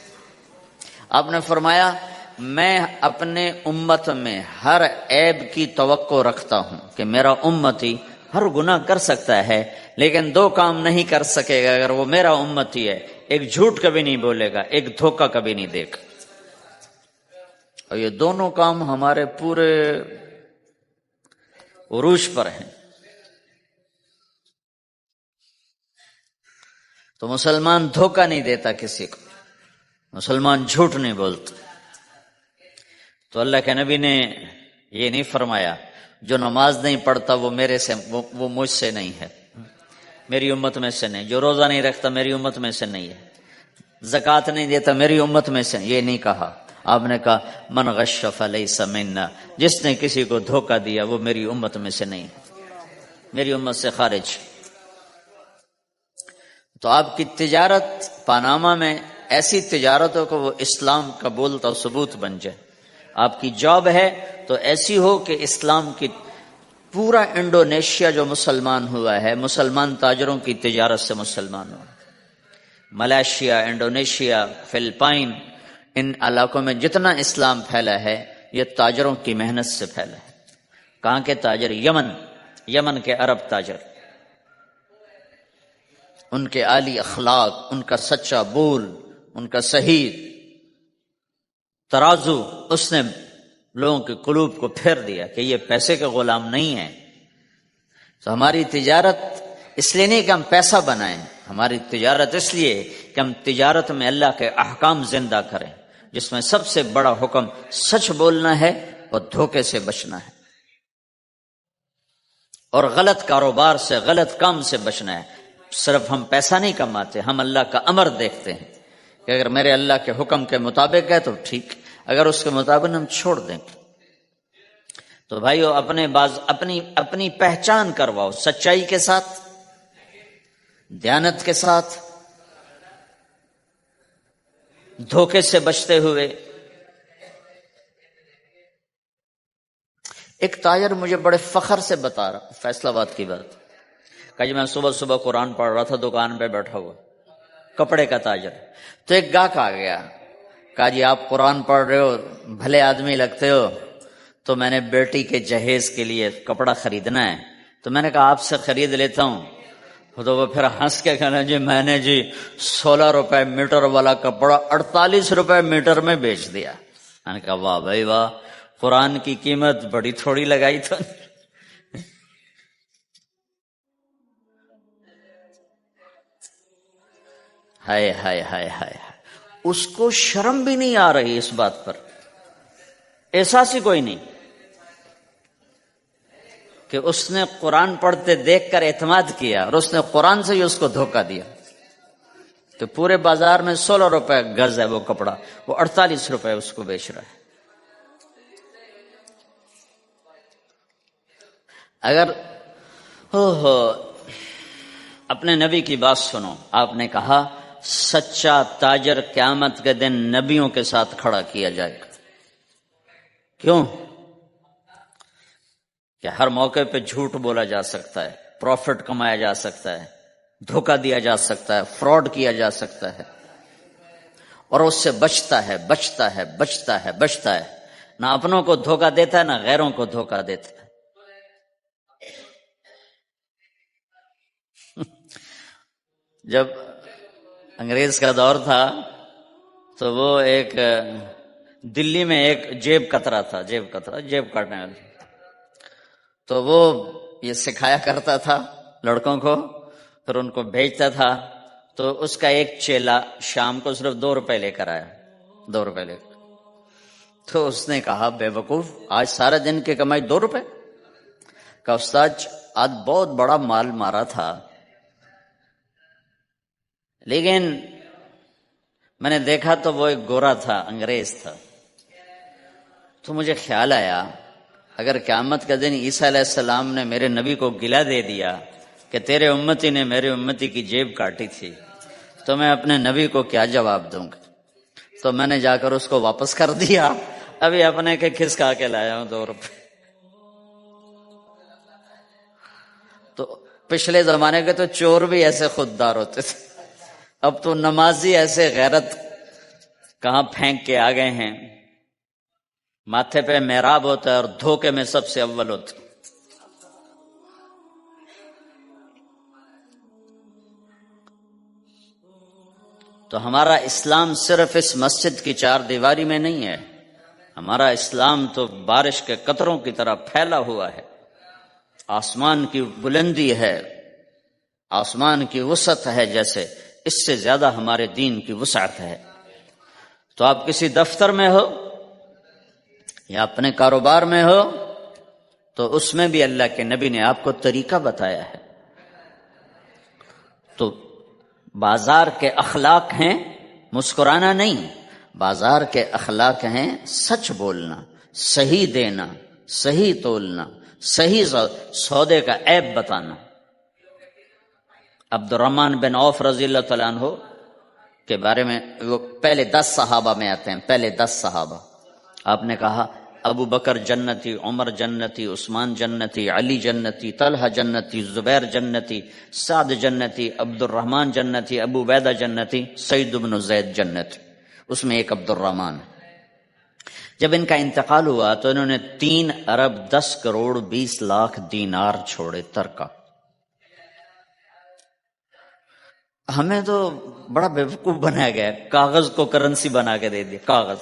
آپ نے فرمایا میں اپنے امت میں ہر عیب کی توقع رکھتا ہوں کہ میرا امتی ہر گناہ کر سکتا ہے لیکن 2 کام نہیں کر سکے گا اگر وہ میرا امتی ہے، ایک جھوٹ کبھی نہیں بولے گا، ایک دھوکہ کبھی نہیں دے گا۔ اور یہ دونوں کام ہمارے پورے عروج پر ہیں۔ تو مسلمان دھوکہ نہیں دیتا کسی کو، مسلمان جھوٹ نہیں بولتا۔ تو اللہ کے نبی نے یہ نہیں فرمایا جو نماز نہیں پڑھتا وہ میرے سے، وہ مجھ سے نہیں ہے، میری امت میں سے نہیں، جو روزہ نہیں رکھتا میری امت میں سے نہیں ہے، زکوٰۃ نہیں دیتا میری امت میں سے، یہ نہیں کہا۔ آپ نے کہا من غش فلیس منا، جس نے کسی کو دھوکہ دیا وہ میری امت میں سے نہیں، میری امت سے خارج۔ تو آپ کی تجارت پاناما میں ایسی تجارت ہو کہ وہ اسلام کا بولتا ثبوت بن جائے، آپ کی جاب ہے تو ایسی ہو کہ اسلام کی پورا انڈونیشیا جو مسلمان ہوا ہے، مسلمان تاجروں کی تجارت سے مسلمان ہوا، ملائیشیا، انڈونیشیا، فلپائن، ان علاقوں میں جتنا اسلام پھیلا ہے یہ تاجروں کی محنت سے پھیلا ہے۔ کہاں کے تاجر؟ یمن کے عرب تاجر، ان کے عالی اخلاق، ان کا سچا بول، ان کا صحیح ترازو، اس نے لوگوں کے قلوب کو پھیر دیا کہ یہ پیسے کے غلام نہیں ہیں۔ تو ہماری تجارت اس لیے نہیں کہ ہم پیسہ بنائیں، ہماری تجارت اس لیے کہ ہم تجارت میں اللہ کے احکام زندہ کریں، جس میں سب سے بڑا حکم سچ بولنا ہے اور دھوکے سے بچنا ہے، اور غلط کاروبار سے، غلط کام سے بچنا ہے۔ صرف ہم پیسہ نہیں کماتے، ہم اللہ کا امر دیکھتے ہیں کہ اگر میرے اللہ کے حکم کے مطابق ہے تو ٹھیک، اگر اس کے مطابق ہم چھوڑ دیں۔ تو بھائیو اپنی پہچان کرواؤ سچائی کے ساتھ، دیانت کے ساتھ، دھوکے سے بچتے ہوئے۔ ایک تاجر مجھے بڑے فخر سے بتا رہا، فیصل آباد کی بات، کہ جی میں صبح صبح قرآن پڑھ رہا تھا، دکان پہ بیٹھا ہوا، کپڑے کا تاجر، تو ایک گاہک آ گیا، کہا جی آپ قرآن پڑھ رہے ہو، بھلے آدمی لگتے ہو، تو میں نے بیٹی کے جہیز کے لیے کپڑا خریدنا ہے، تو میں نے کہا آپ سے خرید لیتا ہوں۔ تو وہ پھر ہنس کے کہنا جی میں نے 16 روپے میٹر والا کپڑا 48 روپے میٹر میں بیچ دیا۔ میں نے کہا واہ بھائی واہ، قرآن کی قیمت بڑی تھوڑی لگائی تو۔ ہائے ہائے ہائے ہائے، اس کو شرم بھی نہیں آ رہی اس بات پر، احساس ہی کوئی نہیں کہ اس نے قرآن پڑھتے دیکھ کر اعتماد کیا اور اس نے قرآن سے ہی اس کو دھوکہ دیا۔ تو پورے بازار میں 16 روپے گز ہے وہ کپڑا، وہ 48 روپے اس کو بیچ رہا ہے۔ اگر اپنے نبی کی بات سنو، آپ نے کہا سچا تاجر قیامت کے دن نبیوں کے ساتھ کھڑا کیا جائے گا۔ کیوں؟ کہ ہر موقع پہ جھوٹ بولا جا سکتا ہے، پروفٹ کمایا جا سکتا ہے، دھوکہ دیا جا سکتا ہے، فراڈ کیا جا سکتا ہے، اور اس سے بچتا ہے بچتا ہے بچتا ہے بچتا ہے، نہ اپنوں کو دھوکہ دیتا ہے نہ غیروں کو دھوکہ دیتا ہے۔ جب انگریز کا دور تھا تو وہ ایک دلی میں ایک جیب کترا تھا، جیب کاٹنے والا، تو وہ یہ سکھایا کرتا تھا لڑکوں کو، پھر ان کو بھیجتا تھا۔ تو اس کا ایک چیلا شام کو صرف 2 روپے لے کر آیا، 2 روپے لے کر۔ تو اس نے کہا بے وقوف، آج سارا دن کی کمائی 2 روپے؟ کہا استاد آج بہت بڑا مال مارا تھا، لیکن میں نے دیکھا تو وہ ایک گورا تھا، انگریز تھا، تو مجھے خیال آیا اگر قیامت کے دن عیسیٰ علیہ السلام نے میرے نبی کو گلہ دے دیا کہ تیرے امتی نے میرے امتی کی جیب کاٹی تھی، تو میں اپنے نبی کو کیا جواب دوں گا؟ تو میں نے جا کر اس کو واپس کر دیا، ابھی اپنے کے کھسکا کے لایا ہوں 2 روپے۔ تو پچھلے زمانے کے تو چور بھی ایسے خوددار ہوتے تھے، اب تو نمازی ایسے غیرت کہاں پھینک کے آ گئے ہیں، ماتھے پہ محراب ہوتا ہے اور دھوکے میں سب سے اول ہوتا ہے۔ تو ہمارا اسلام صرف اس مسجد کی 4 دیواری میں نہیں ہے، ہمارا اسلام تو بارش کے قطروں کی طرح پھیلا ہوا ہے، آسمان کی بلندی ہے، آسمان کی وسعت ہے، جیسے اس سے زیادہ ہمارے دین کی وسعت ہے۔ تو آپ کسی دفتر میں ہو یا اپنے کاروبار میں ہو تو اس میں بھی اللہ کے نبی نے آپ کو طریقہ بتایا ہے۔ تو بازار کے اخلاق ہیں مسکرانا نہیں، بازار کے اخلاق ہیں سچ بولنا، صحیح دینا، صحیح تولنا، صحیح سودے کا عیب بتانا۔ عبد الرحمن بن عوف رضی اللہ تعالیٰ عنہ کے بارے میں، وہ پہلے 10 صحابہ میں آتے ہیں، پہلے 10 صحابہ۔ آپ نے کہا ابو بکر جنتی، عمر جنتی، عثمان جنتی، علی جنتی، طلحہ جنتی، زبیر جنتی، سعد جنتی، عبد الرحمن جنتی، ابو عبیدہ جنتی، سعید بن زید جنتی، اس میں ایک عبد الرحمن۔ جب ان کا انتقال ہوا تو انہوں نے 3 ارب 10 کروڑ 20 لاکھ دینار چھوڑے ترکہ۔ ہمیں تو بڑا بیوقوف بنایا گیا، کاغذ کو کرنسی بنا کے دے دیا۔ کاغذ،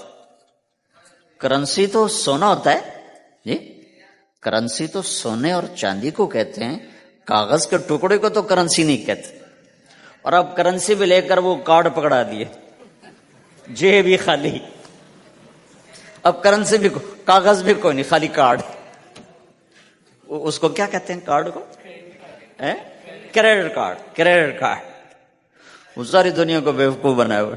کرنسی تو سونا ہوتا ہے جی، کرنسی تو سونے اور چاندی کو کہتے ہیں، کاغذ کے ٹکڑے کو تو کرنسی نہیں کہتے۔ اور اب کرنسی بھی لے کر وہ کارڈ پکڑا دیے، جیب بھی خالی، اب کرنسی بھی کاغذ بھی کوئی نہیں، خالی کارڈ۔ اس کو کیا کہتے ہیں کارڈ کو؟ Credit card, credit card. وہ ساری دنیا کو بیوقوف بنائے ہوئے،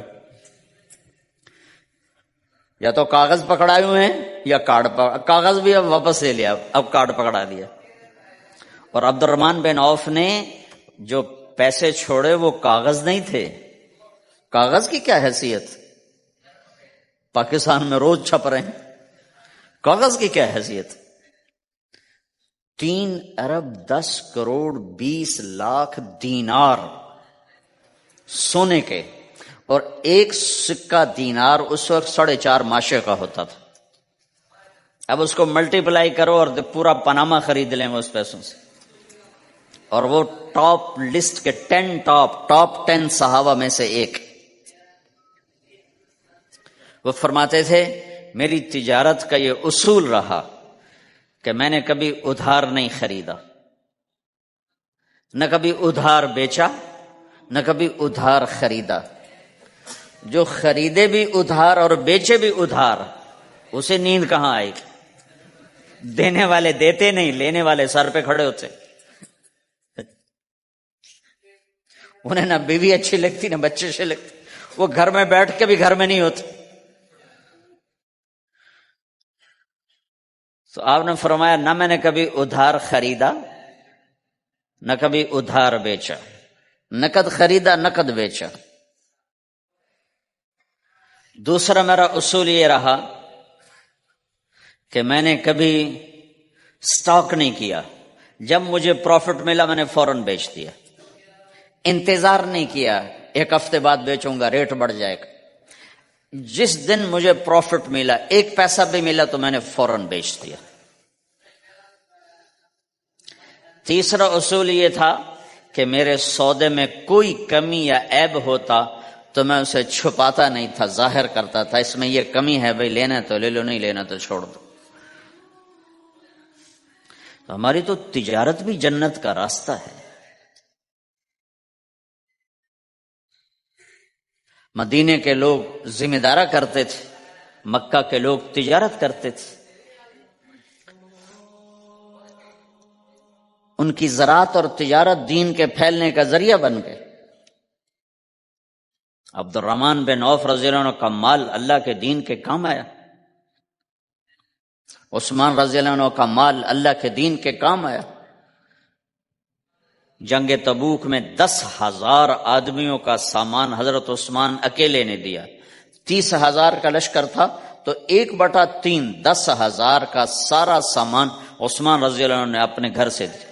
یا تو کاغذ پکڑائے ہوئے ہیں یا کارڈ کاغذ بھی اب واپس لے لیا، اب کارڈ پکڑا دیا۔ اور عبد الرحمن بن عوف نے جو پیسے چھوڑے وہ کاغذ نہیں تھے۔ کاغذ کی کیا حیثیت، پاکستان میں روز چھپ رہے ہیں، کاغذ کی کیا حیثیت؟ 3 ارب 10 کروڑ 20 لاکھ دینار سونے کے، اور ایک سکہ دینار اس وقت 4.5 ماشے کا ہوتا تھا۔ اب اس کو ملٹیپلائی کرو اور پورا پاناما خرید لیں وہ اس پیسوں سے۔ اور وہ ٹاپ لسٹ کے 10 10 صحابہ میں سے ایک۔ وہ فرماتے تھے میری تجارت کا یہ اصول رہا کہ میں نے کبھی ادھار نہیں خریدا، نہ کبھی ادھار بیچا، نہ کبھی ادھار خریدا۔ جو خریدے بھی ادھار اور بیچے بھی ادھار، اسے نیند کہاں آئے گی؟ دینے والے دیتے نہیں، لینے والے سر پہ کھڑے ہوتے۔ انہیں نہ بیوی اچھی لگتی نہ بچے اچھے لگتے، وہ گھر میں بیٹھ کے بھی گھر میں نہیں ہوتے۔ تو آپ نے فرمایا نہ میں نے کبھی ادھار خریدا، نہ کبھی ادھار بیچا، نقد خریدا نقد بیچا۔ دوسرا میرا اصول یہ رہا کہ میں نے کبھی سٹاک نہیں کیا، جب مجھے پروفٹ ملا میں نے فوراً بیچ دیا، انتظار نہیں کیا 1 ہفتے بعد بیچوں گا ریٹ بڑھ جائے گا۔ جس دن مجھے پروفٹ ملا، 1 پیسہ بھی ملا تو میں نے فوراً بیچ دیا۔ تیسرا اصول یہ تھا کہ میرے سودے میں کوئی کمی یا عیب ہوتا تو میں اسے چھپاتا نہیں تھا، ظاہر کرتا تھا، اس میں یہ کمی ہے بھائی، لینا تو لے لو، نہیں لینا تو چھوڑ دو۔ تو ہماری تو تجارت بھی جنت کا راستہ ہے۔ مدینے کے لوگ ذمہ دارا کرتے تھے، مکہ کے لوگ تجارت کرتے تھے، ان کی زراعت اور تجارت دین کے پھیلنے کا ذریعہ بن گئے۔ عبد الرحمن بن عوف رضی اللہ عنہ کا مال اللہ کے دین کے کام آیا، عثمان رضی اللہ عنہ کا مال اللہ کے دین کے کام آیا۔ جنگ تبوک میں 10,000 آدمیوں کا سامان حضرت عثمان اکیلے نے دیا۔ 30,000 کا لشکر تھا تو 1/3 10,000 کا سارا سامان عثمان رضی اللہ عنہ نے اپنے گھر سے دیا۔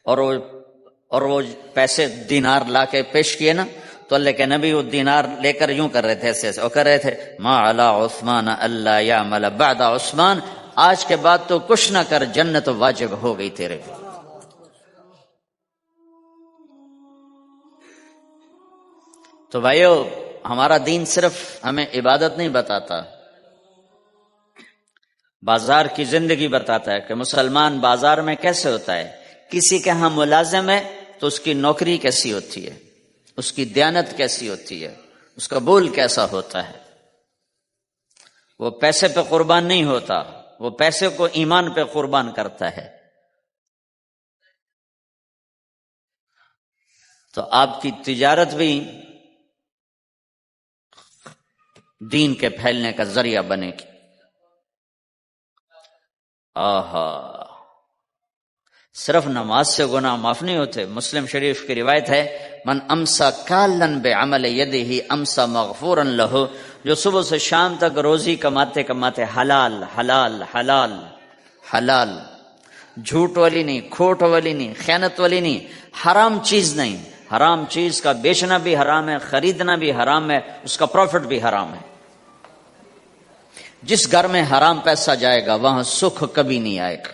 اور وہ پیسے دینار لا کے پیش کیے نا، تو اللہ کے نبی وہ دینار لے کر یوں کر رہے تھے، ایسے ایسے، اور کر رہے تھے ما علی عثمان اللہ یعمل بعد عثمان، آج کے بعد تو کچھ نہ کر، جنت واجب ہو گئی تیرے پہ۔ تو بھائیو، ہمارا دین صرف ہمیں عبادت نہیں بتاتا، بازار کی زندگی بتاتا ہے کہ مسلمان بازار میں کیسے ہوتا ہے۔ کسی کے ہاں ملازم ہے تو اس کی نوکری کیسی ہوتی ہے، اس کی دیانت کیسی ہوتی ہے، اس کا بول کیسا ہوتا ہے. وہ پیسے پہ قربان نہیں ہوتا، وہ پیسے کو ایمان پہ قربان کرتا ہے. تو آپ کی تجارت بھی دین کے پھیلنے کا ذریعہ بنے گی. صرف نماز سے گناہ معاف نہیں ہوتے. مسلم شریف کی روایت ہے، من امسا کالن بعمل یدہ امسا مغفورا لہ، جو صبح سے شام تک روزی کماتے کماتے حلال حلال حلال حلال، جھوٹ والی نہیں، کھوٹ والی نہیں، خیانت والی نہیں، حرام چیز نہیں. حرام چیز کا بیچنا بھی حرام ہے، خریدنا بھی حرام ہے، اس کا پروفٹ بھی حرام ہے. جس گھر میں حرام پیسہ جائے گا وہاں سکھ کبھی نہیں آئے گا.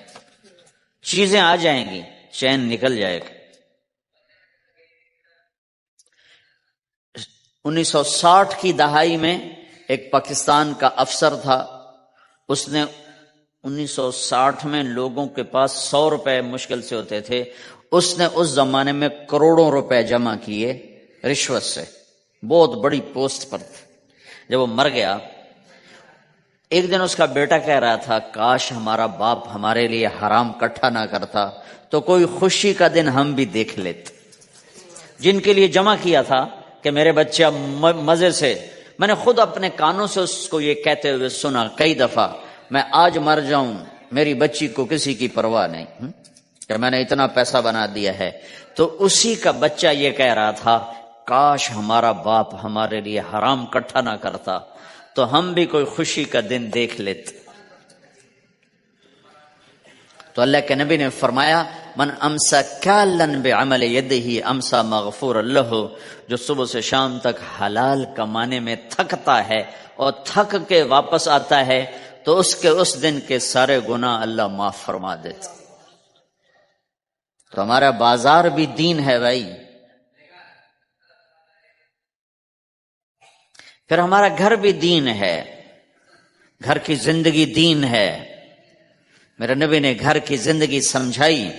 چیزیں آ جائیں گی، چین نکل جائے گا. 1960 کی دہائی میں ایک پاکستان کا افسر تھا، اس نے 1960 میں لوگوں کے پاس 100 روپے مشکل سے ہوتے تھے، اس نے اس زمانے میں کروڑوں روپے جمع کیے رشوت سے. بہت بڑی پوسٹ پر تھے. جب وہ مر گیا، ایک دن اس کا بیٹا کہہ رہا تھا، کاش ہمارا باپ ہمارے لیے حرام کٹھا نہ کرتا تو کوئی خوشی کا دن ہم بھی دیکھ لیتے. جن کے لیے جمع کیا تھا کہ میرے بچہ مزے سے، میں نے خود اپنے کانوں سے اس کو یہ کہتے ہوئے سنا کئی دفعہ، میں آج مر جاؤں میری بچی کو کسی کی پرواہ نہیں کہ میں نے اتنا پیسہ بنا دیا ہے. تو اسی کا بچہ یہ کہہ رہا تھا، کاش ہمارا باپ ہمارے لیے حرام کٹھا نہ کرتا تو ہم بھی کوئی خوشی کا دن دیکھ لیتے. تو اللہ کے نبی نے فرمایا، من امسا کالن بعمل یدہ امسا مغفور لہ، جو صبح سے شام تک حلال کمانے میں تھکتا ہے اور تھک کے واپس آتا ہے تو اس کے اس دن کے سارے گناہ اللہ معاف فرما دیتے. تو ہمارا بازار بھی دین ہے بھائی، پھر ہمارا گھر بھی دین ہے، گھر کی زندگی دین ہے. میرے نبی نے گھر کی زندگی سمجھائی.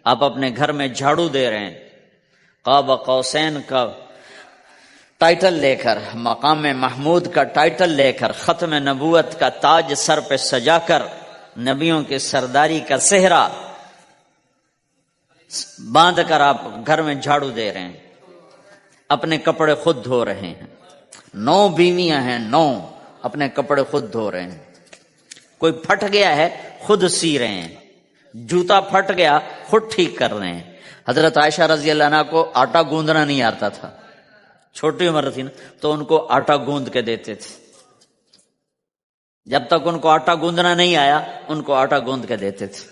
آپ اپنے گھر میں جھاڑو دے رہے ہیں، قاب قوسین کا ٹائٹل لے کر، مقام محمود کا ٹائٹل لے کر، ختم نبوت کا تاج سر پہ سجا کر، نبیوں کی سرداری کا صحرا باندھ کر آپ گھر میں جھاڑو دے رہے ہیں، اپنے کپڑے خود دھو رہے ہیں. 9 بیویاں ہیں، 9 اپنے کپڑے خود دھو رہے ہیں. کوئی پھٹ گیا ہے خود سی رہے ہیں، جوتا پھٹ گیا خود ٹھیک کر رہے ہیں. حضرت عائشہ رضی اللہ عنہا کو آٹا گوندنا نہیں آتا تھا، چھوٹی عمر تھی نا، تو ان کو آٹا گوند کے دیتے تھے. جب تک ان کو آٹا گوندنا نہیں آیا ان کو آٹا گوند کے دیتے تھے.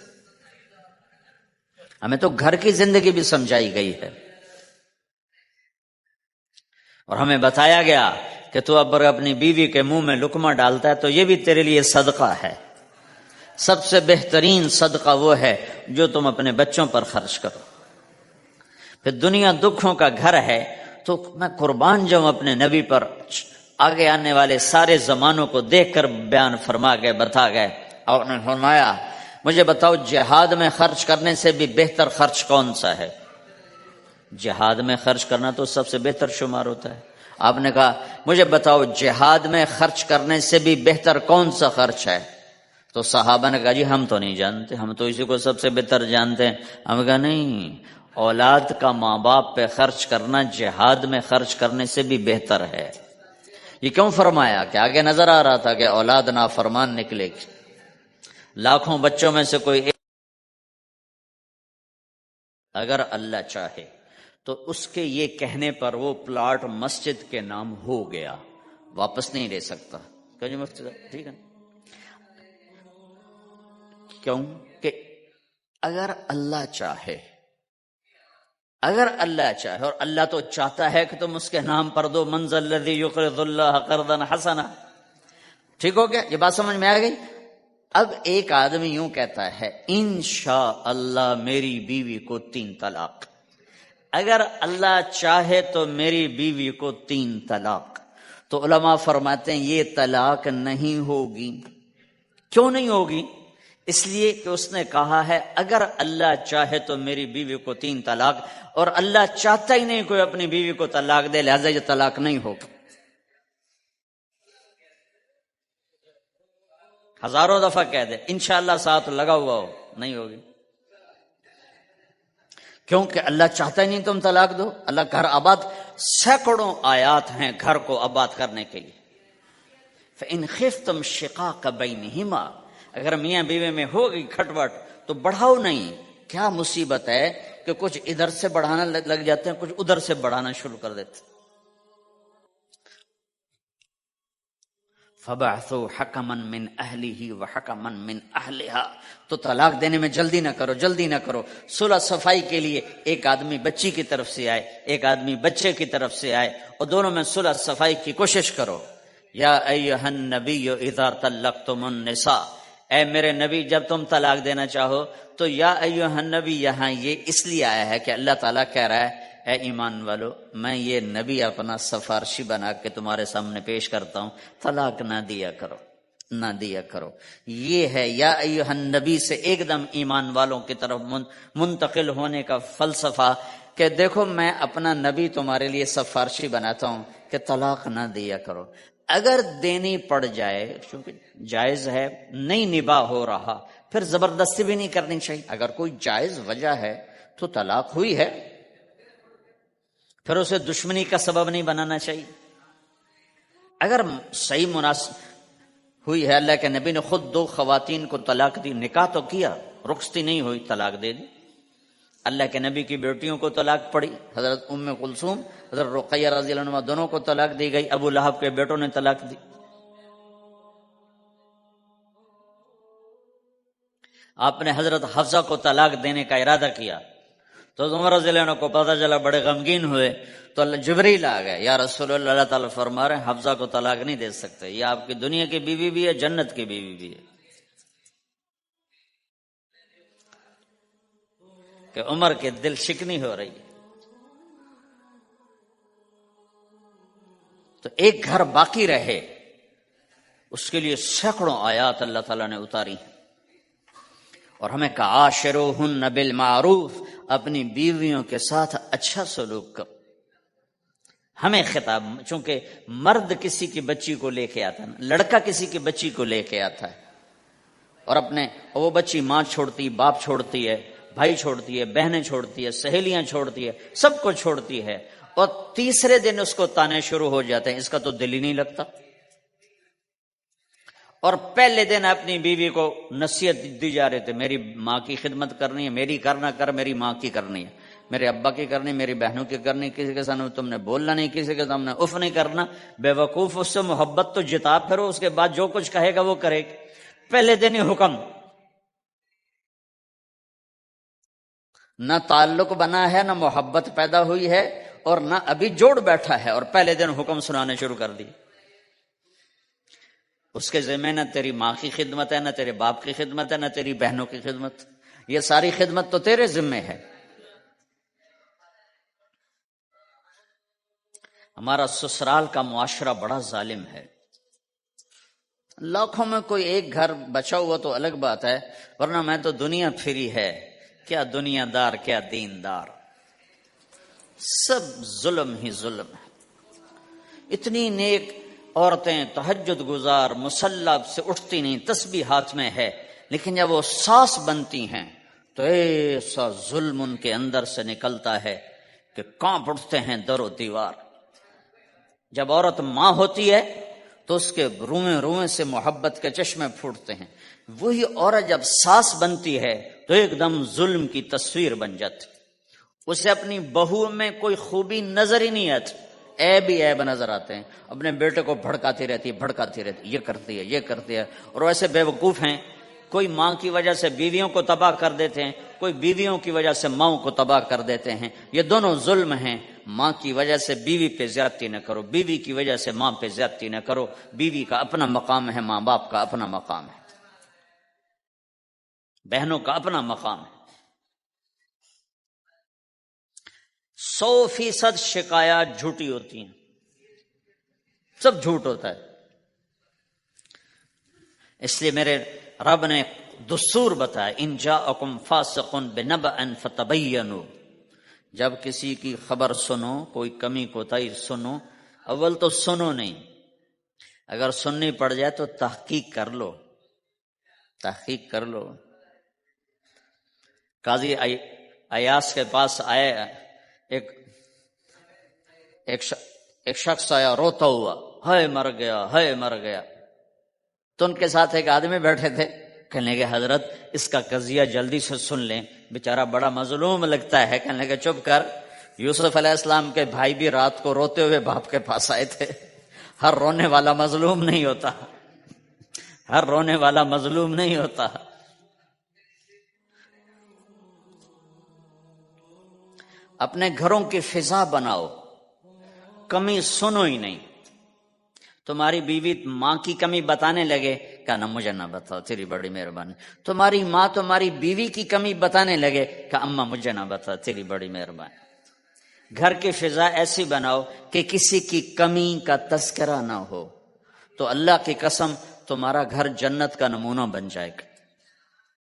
ہمیں تو گھر کی زندگی بھی سمجھائی گئی ہے، اور ہمیں بتایا گیا کہ تو اب اپنی بیوی کے منہ میں لقمہ ڈالتا ہے تو یہ بھی تیرے لیے صدقہ ہے. سب سے بہترین صدقہ وہ ہے جو تم اپنے بچوں پر خرچ کرو. پھر دنیا دکھوں کا گھر ہے تو میں قربان جاؤں اپنے نبی پر. آگے آنے والے سارے زمانوں کو دیکھ کر بیان فرما گئے، بتا گئے، اور نے فرمایا مجھے بتاؤ جہاد میں خرچ کرنے سے بھی بہتر خرچ کون سا ہے؟ جہاد میں خرچ کرنا تو سب سے بہتر شمار ہوتا ہے. آپ نے کہا مجھے بتاؤ جہاد میں خرچ کرنے سے بھی بہتر کون سا خرچ ہے؟ تو صحابہ نے کہا جی ہم تو نہیں جانتے، ہم تو اسی کو سب سے بہتر جانتے ہیں. ہم کہا نہیں، اولاد کا ماں باپ پہ خرچ کرنا جہاد میں خرچ کرنے سے بھی بہتر ہے. یہ کیوں فرمایا؟ کہ آگے نظر آ رہا تھا کہ اولاد نافرمان نکلے گی. لاکھوں بچوں میں سے کوئی ایک اگر اللہ چاہے تو اس کے یہ کہنے پر وہ پلاٹ مسجد کے نام ہو گیا، واپس نہیں لے سکتا. کہ جی مفتی صاحب ٹھیک ہے، کیوں کہ اگر اللہ چاہے، اگر اللہ چاہے، اور اللہ تو چاہتا ہے کہ تم اس کے نام پر دو، من ذا الذی یقرض اللہ قرضا حسنا. ٹھیک ہو گیا؟ یہ بات سمجھ میں آ گئی؟ اب ایک آدمی یوں کہتا ہے انشاءاللہ میری بیوی کو 3 طلاق، اگر اللہ چاہے تو میری بیوی کو 3 طلاق. تو علماء فرماتے ہیں یہ طلاق نہیں ہوگی. کیوں نہیں ہوگی؟ اس لیے کہ اس نے کہا ہے اگر اللہ چاہے تو میری بیوی کو 3 طلاق، اور اللہ چاہتا ہی نہیں کوئی اپنی بیوی کو طلاق دے، لہذا یہ طلاق نہیں ہوگی۔ ہزاروں دفعہ کہہ دے انشاءاللہ ساتھ لگا ہوا ہو، نہیں ہوگی، کیونکہ اللہ چاہتا ہی نہیں تم طلاق دو۔ اللہ گھر آباد، سینکڑوں آیات ہیں گھر کو آباد کرنے کے لیے۔ فَإِنْ خِفْتُمْ شِقَاقَ بَيْنِهِمَا، اگر میاں بیوی میں ہوگی کھٹپٹ تو بڑھاؤ نہیں۔ کیا مصیبت ہے کہ کچھ ادھر سے بڑھانا لگ جاتے ہیں، کچھ ادھر سے بڑھانا شروع کر دیتے ہیں۔ فَبَعْثُوا حَكَمًا مِّنْ أَهْلِهِ وَحَكَمًا مِّنْ أَهْلِهَا، تو طلاق دینے میں جلدی نہ کرو، جلدی نہ کرو۔ صلح صفائی کے لیے ایک آدمی بچی کی طرف سے آئے، ایک آدمی بچے کی طرف سے آئے، اور دونوں میں صلح صفائی کی کوشش کرو۔ یا ایھا النبی اذا طلقتم النساء، اے میرے نبی جب تم طلاق دینا چاہو تو یا ایھا النبی یہاں یہ اس لیے آیا ہے کہ اللہ تعالیٰ کہہ رہا ہے اے ایمان والو، میں یہ نبی اپنا سفارشی بنا کے تمہارے سامنے پیش کرتا ہوں، طلاق نہ دیا کرو، نہ دیا کرو۔ یہ ہے یا ایھا النبی سے ایک دم ایمان والوں کی طرف منتقل ہونے کا فلسفہ کہ دیکھو میں اپنا نبی تمہارے لیے سفارشی بناتا ہوں کہ طلاق نہ دیا کرو۔ اگر دینی پڑ جائے، چونکہ جائز ہے، نہیں نباہ ہو رہا، پھر زبردستی بھی نہیں کرنی چاہیے۔ اگر کوئی جائز وجہ ہے تو طلاق ہوئی ہے، پھر اسے دشمنی کا سبب نہیں بنانا چاہیے۔ اگر صحیح مناسب ہوئی ہے، اللہ کے نبی نے خود 2 خواتین کو طلاق دی، نکاح تو کیا، رخصتی نہیں ہوئی، طلاق دے دی۔ اللہ کے نبی کی بیٹیوں کو طلاق پڑی، حضرت ام کلثوم، حضرت رقیہ رضی اللہ عنہ دونوں کو طلاق دی گئی، ابو لہب کے بیٹوں نے طلاق دی۔ آپ نے حضرت حفصہ کو طلاق دینے کا ارادہ کیا تو عمر رضی اللہ عنہ کو پتہ چلا، بڑے غمگین ہوئے، تو جبریل آ گئے، یا رسول اللہ، اللہ تعالیٰ فرما رہے ہیں حفصہ کو طلاق نہیں دے سکتے، یہ آپ کی دنیا کی بیوی بھی ہے، جنت کی بیوی بھی ہے۔ کہ عمر کے دل شکنی ہو رہی ہے۔ تو ایک گھر باقی رہے، اس کے لیے سینکڑوں آیات اللہ تعالیٰ نے اتاری ہیں، اور ہمیں کہا عاشروہن بالمعروف، اپنی بیویوں کے ساتھ اچھا سلوک کرو۔ ہمیں خطاب، چونکہ مرد کسی کی بچی کو لے کے آتا ہے، لڑکا کسی کی بچی کو لے کے آتا ہے، اور وہ بچی ماں چھوڑتی، باپ چھوڑتی ہے، بھائی چھوڑتی ہے، بہنیں چھوڑتی ہے، سہیلیاں چھوڑتی ہے، سب کو چھوڑتی ہے، اور تیسرے دن اس کو تانے شروع ہو جاتے ہیں، اس کا تو دل ہی نہیں لگتا۔ اور پہلے دن اپنی بیوی کو نصیحت دی جا رہے تھے، میری ماں کی خدمت کرنی ہے، میری کرنا کر، میری ماں کی کرنی ہے، میرے ابا کی کرنی، میری بہنوں کی کرنی، کسی کے سامنے تم نے بولنا نہیں، کسی کے سامنے اف نہیں کرنا، بے وقوف، اس سے محبت تو جتا پھرو، اس کے بعد جو کچھ کہے گا وہ کرے گا۔ پہلے دن ہی حکم، نہ تعلق بنا ہے، نہ محبت پیدا ہوئی ہے، اور نہ ابھی جوڑ بیٹھا ہے، اور پہلے دن حکم سنانے شروع کر دی۔ اس کے ذمہ نہ تیری ماں کی خدمت ہے، نہ تیرے باپ کی خدمت ہے، نہ تیری بہنوں کی خدمت، یہ ساری خدمت تو تیرے ذمہ ہے۔ ہمارا سسرال کا معاشرہ بڑا ظالم ہے، لاکھوں میں کوئی ایک گھر بچا ہوا تو الگ بات ہے، ورنہ میں تو دنیا پھری ہے، کیا دنیا دار کیا دین دار، سب ظلم ہی ظلم ہے۔ اتنی نیک عورتیں تہجد گزار مصلی سے اٹھتی نہیں، تسبیح ہاتھ میں ہے، لیکن جب وہ ساس بنتی ہیں تو ایسا ظلم ان کے اندر سے نکلتا ہے کہ کانپ اٹھتے ہیں در و دیوار۔ جب عورت ماں ہوتی ہے تو اس کے روئیں روئیں سے محبت کے چشمے پھوٹتے ہیں، وہی عورت جب ساس بنتی ہے تو ایک دم ظلم کی تصویر بن جاتی، اسے اپنی بہو میں کوئی خوبی نظر ہی نہیں آتی، عیب ہی عیب نظر آتے ہیں، اپنے بیٹے کو بھڑکاتی رہتی، یہ کرتی ہے، یہ کرتی ہے، اور ویسے بے وقوف ہیں، کوئی ماں کی وجہ سے بیویوں کو تباہ کر دیتے ہیں، کوئی بیویوں کی وجہ سے ماں کو تباہ کر دیتے ہیں، یہ دونوں ظلم ہیں۔ ماں کی وجہ سے بیوی پہ زیادتی نہ کرو، بیوی کی وجہ سے ماں پہ زیادتی نہ کرو، بیوی کا اپنا مقام ہے، ماں باپ کا اپنا مقام ہے، بہنوں کا اپنا مقام ہے۔ 100% شکایات جھوٹی ہوتی ہیں، سب جھوٹ ہوتا ہے۔ اس لیے میرے رب نے دستور بتایا، ان جاءکم فاسق بنبأ فتبینوا، جب کسی کی خبر سنو، کوئی کمی کوتاہی سنو، اول تو سنو نہیں، اگر سننی پڑ جائے تو تحقیق کر لو، تحقیق کر لو۔ قاضی ایاس کے پاس آیا ایک شخص آیا روتا ہوا، ہائے مر گیا، ہائے مر گیا۔ تو ان کے ساتھ ایک آدمی بیٹھے تھے، کہنے لگے حضرت اس کا قضیہ جلدی سے سن لیں، بیچارہ بڑا مظلوم لگتا ہے۔ کہنے لگے چپ کر، یوسف علیہ السلام کے بھائی بھی رات کو روتے ہوئے باپ کے پاس آئے تھے، ہر رونے والا مظلوم نہیں ہوتا، ہر رونے والا مظلوم نہیں ہوتا۔ اپنے گھروں کی فضا بناؤ، کمی سنو ہی نہیں۔ تمہاری بیوی ماں کی کمی بتانے لگے، کہنا مجھے نہ بتاؤ، تیری بڑی مہربانی۔ تمہاری ماں تمہاری بیوی کی کمی بتانے لگے، کہ اماں مجھے نہ بتاؤ، تیری بڑی مہربانی۔ گھر کی فضا ایسی بناؤ کہ کسی کی کمی کا تذکرہ نہ ہو، تو اللہ کی قسم تمہارا گھر جنت کا نمونہ بن جائے گا۔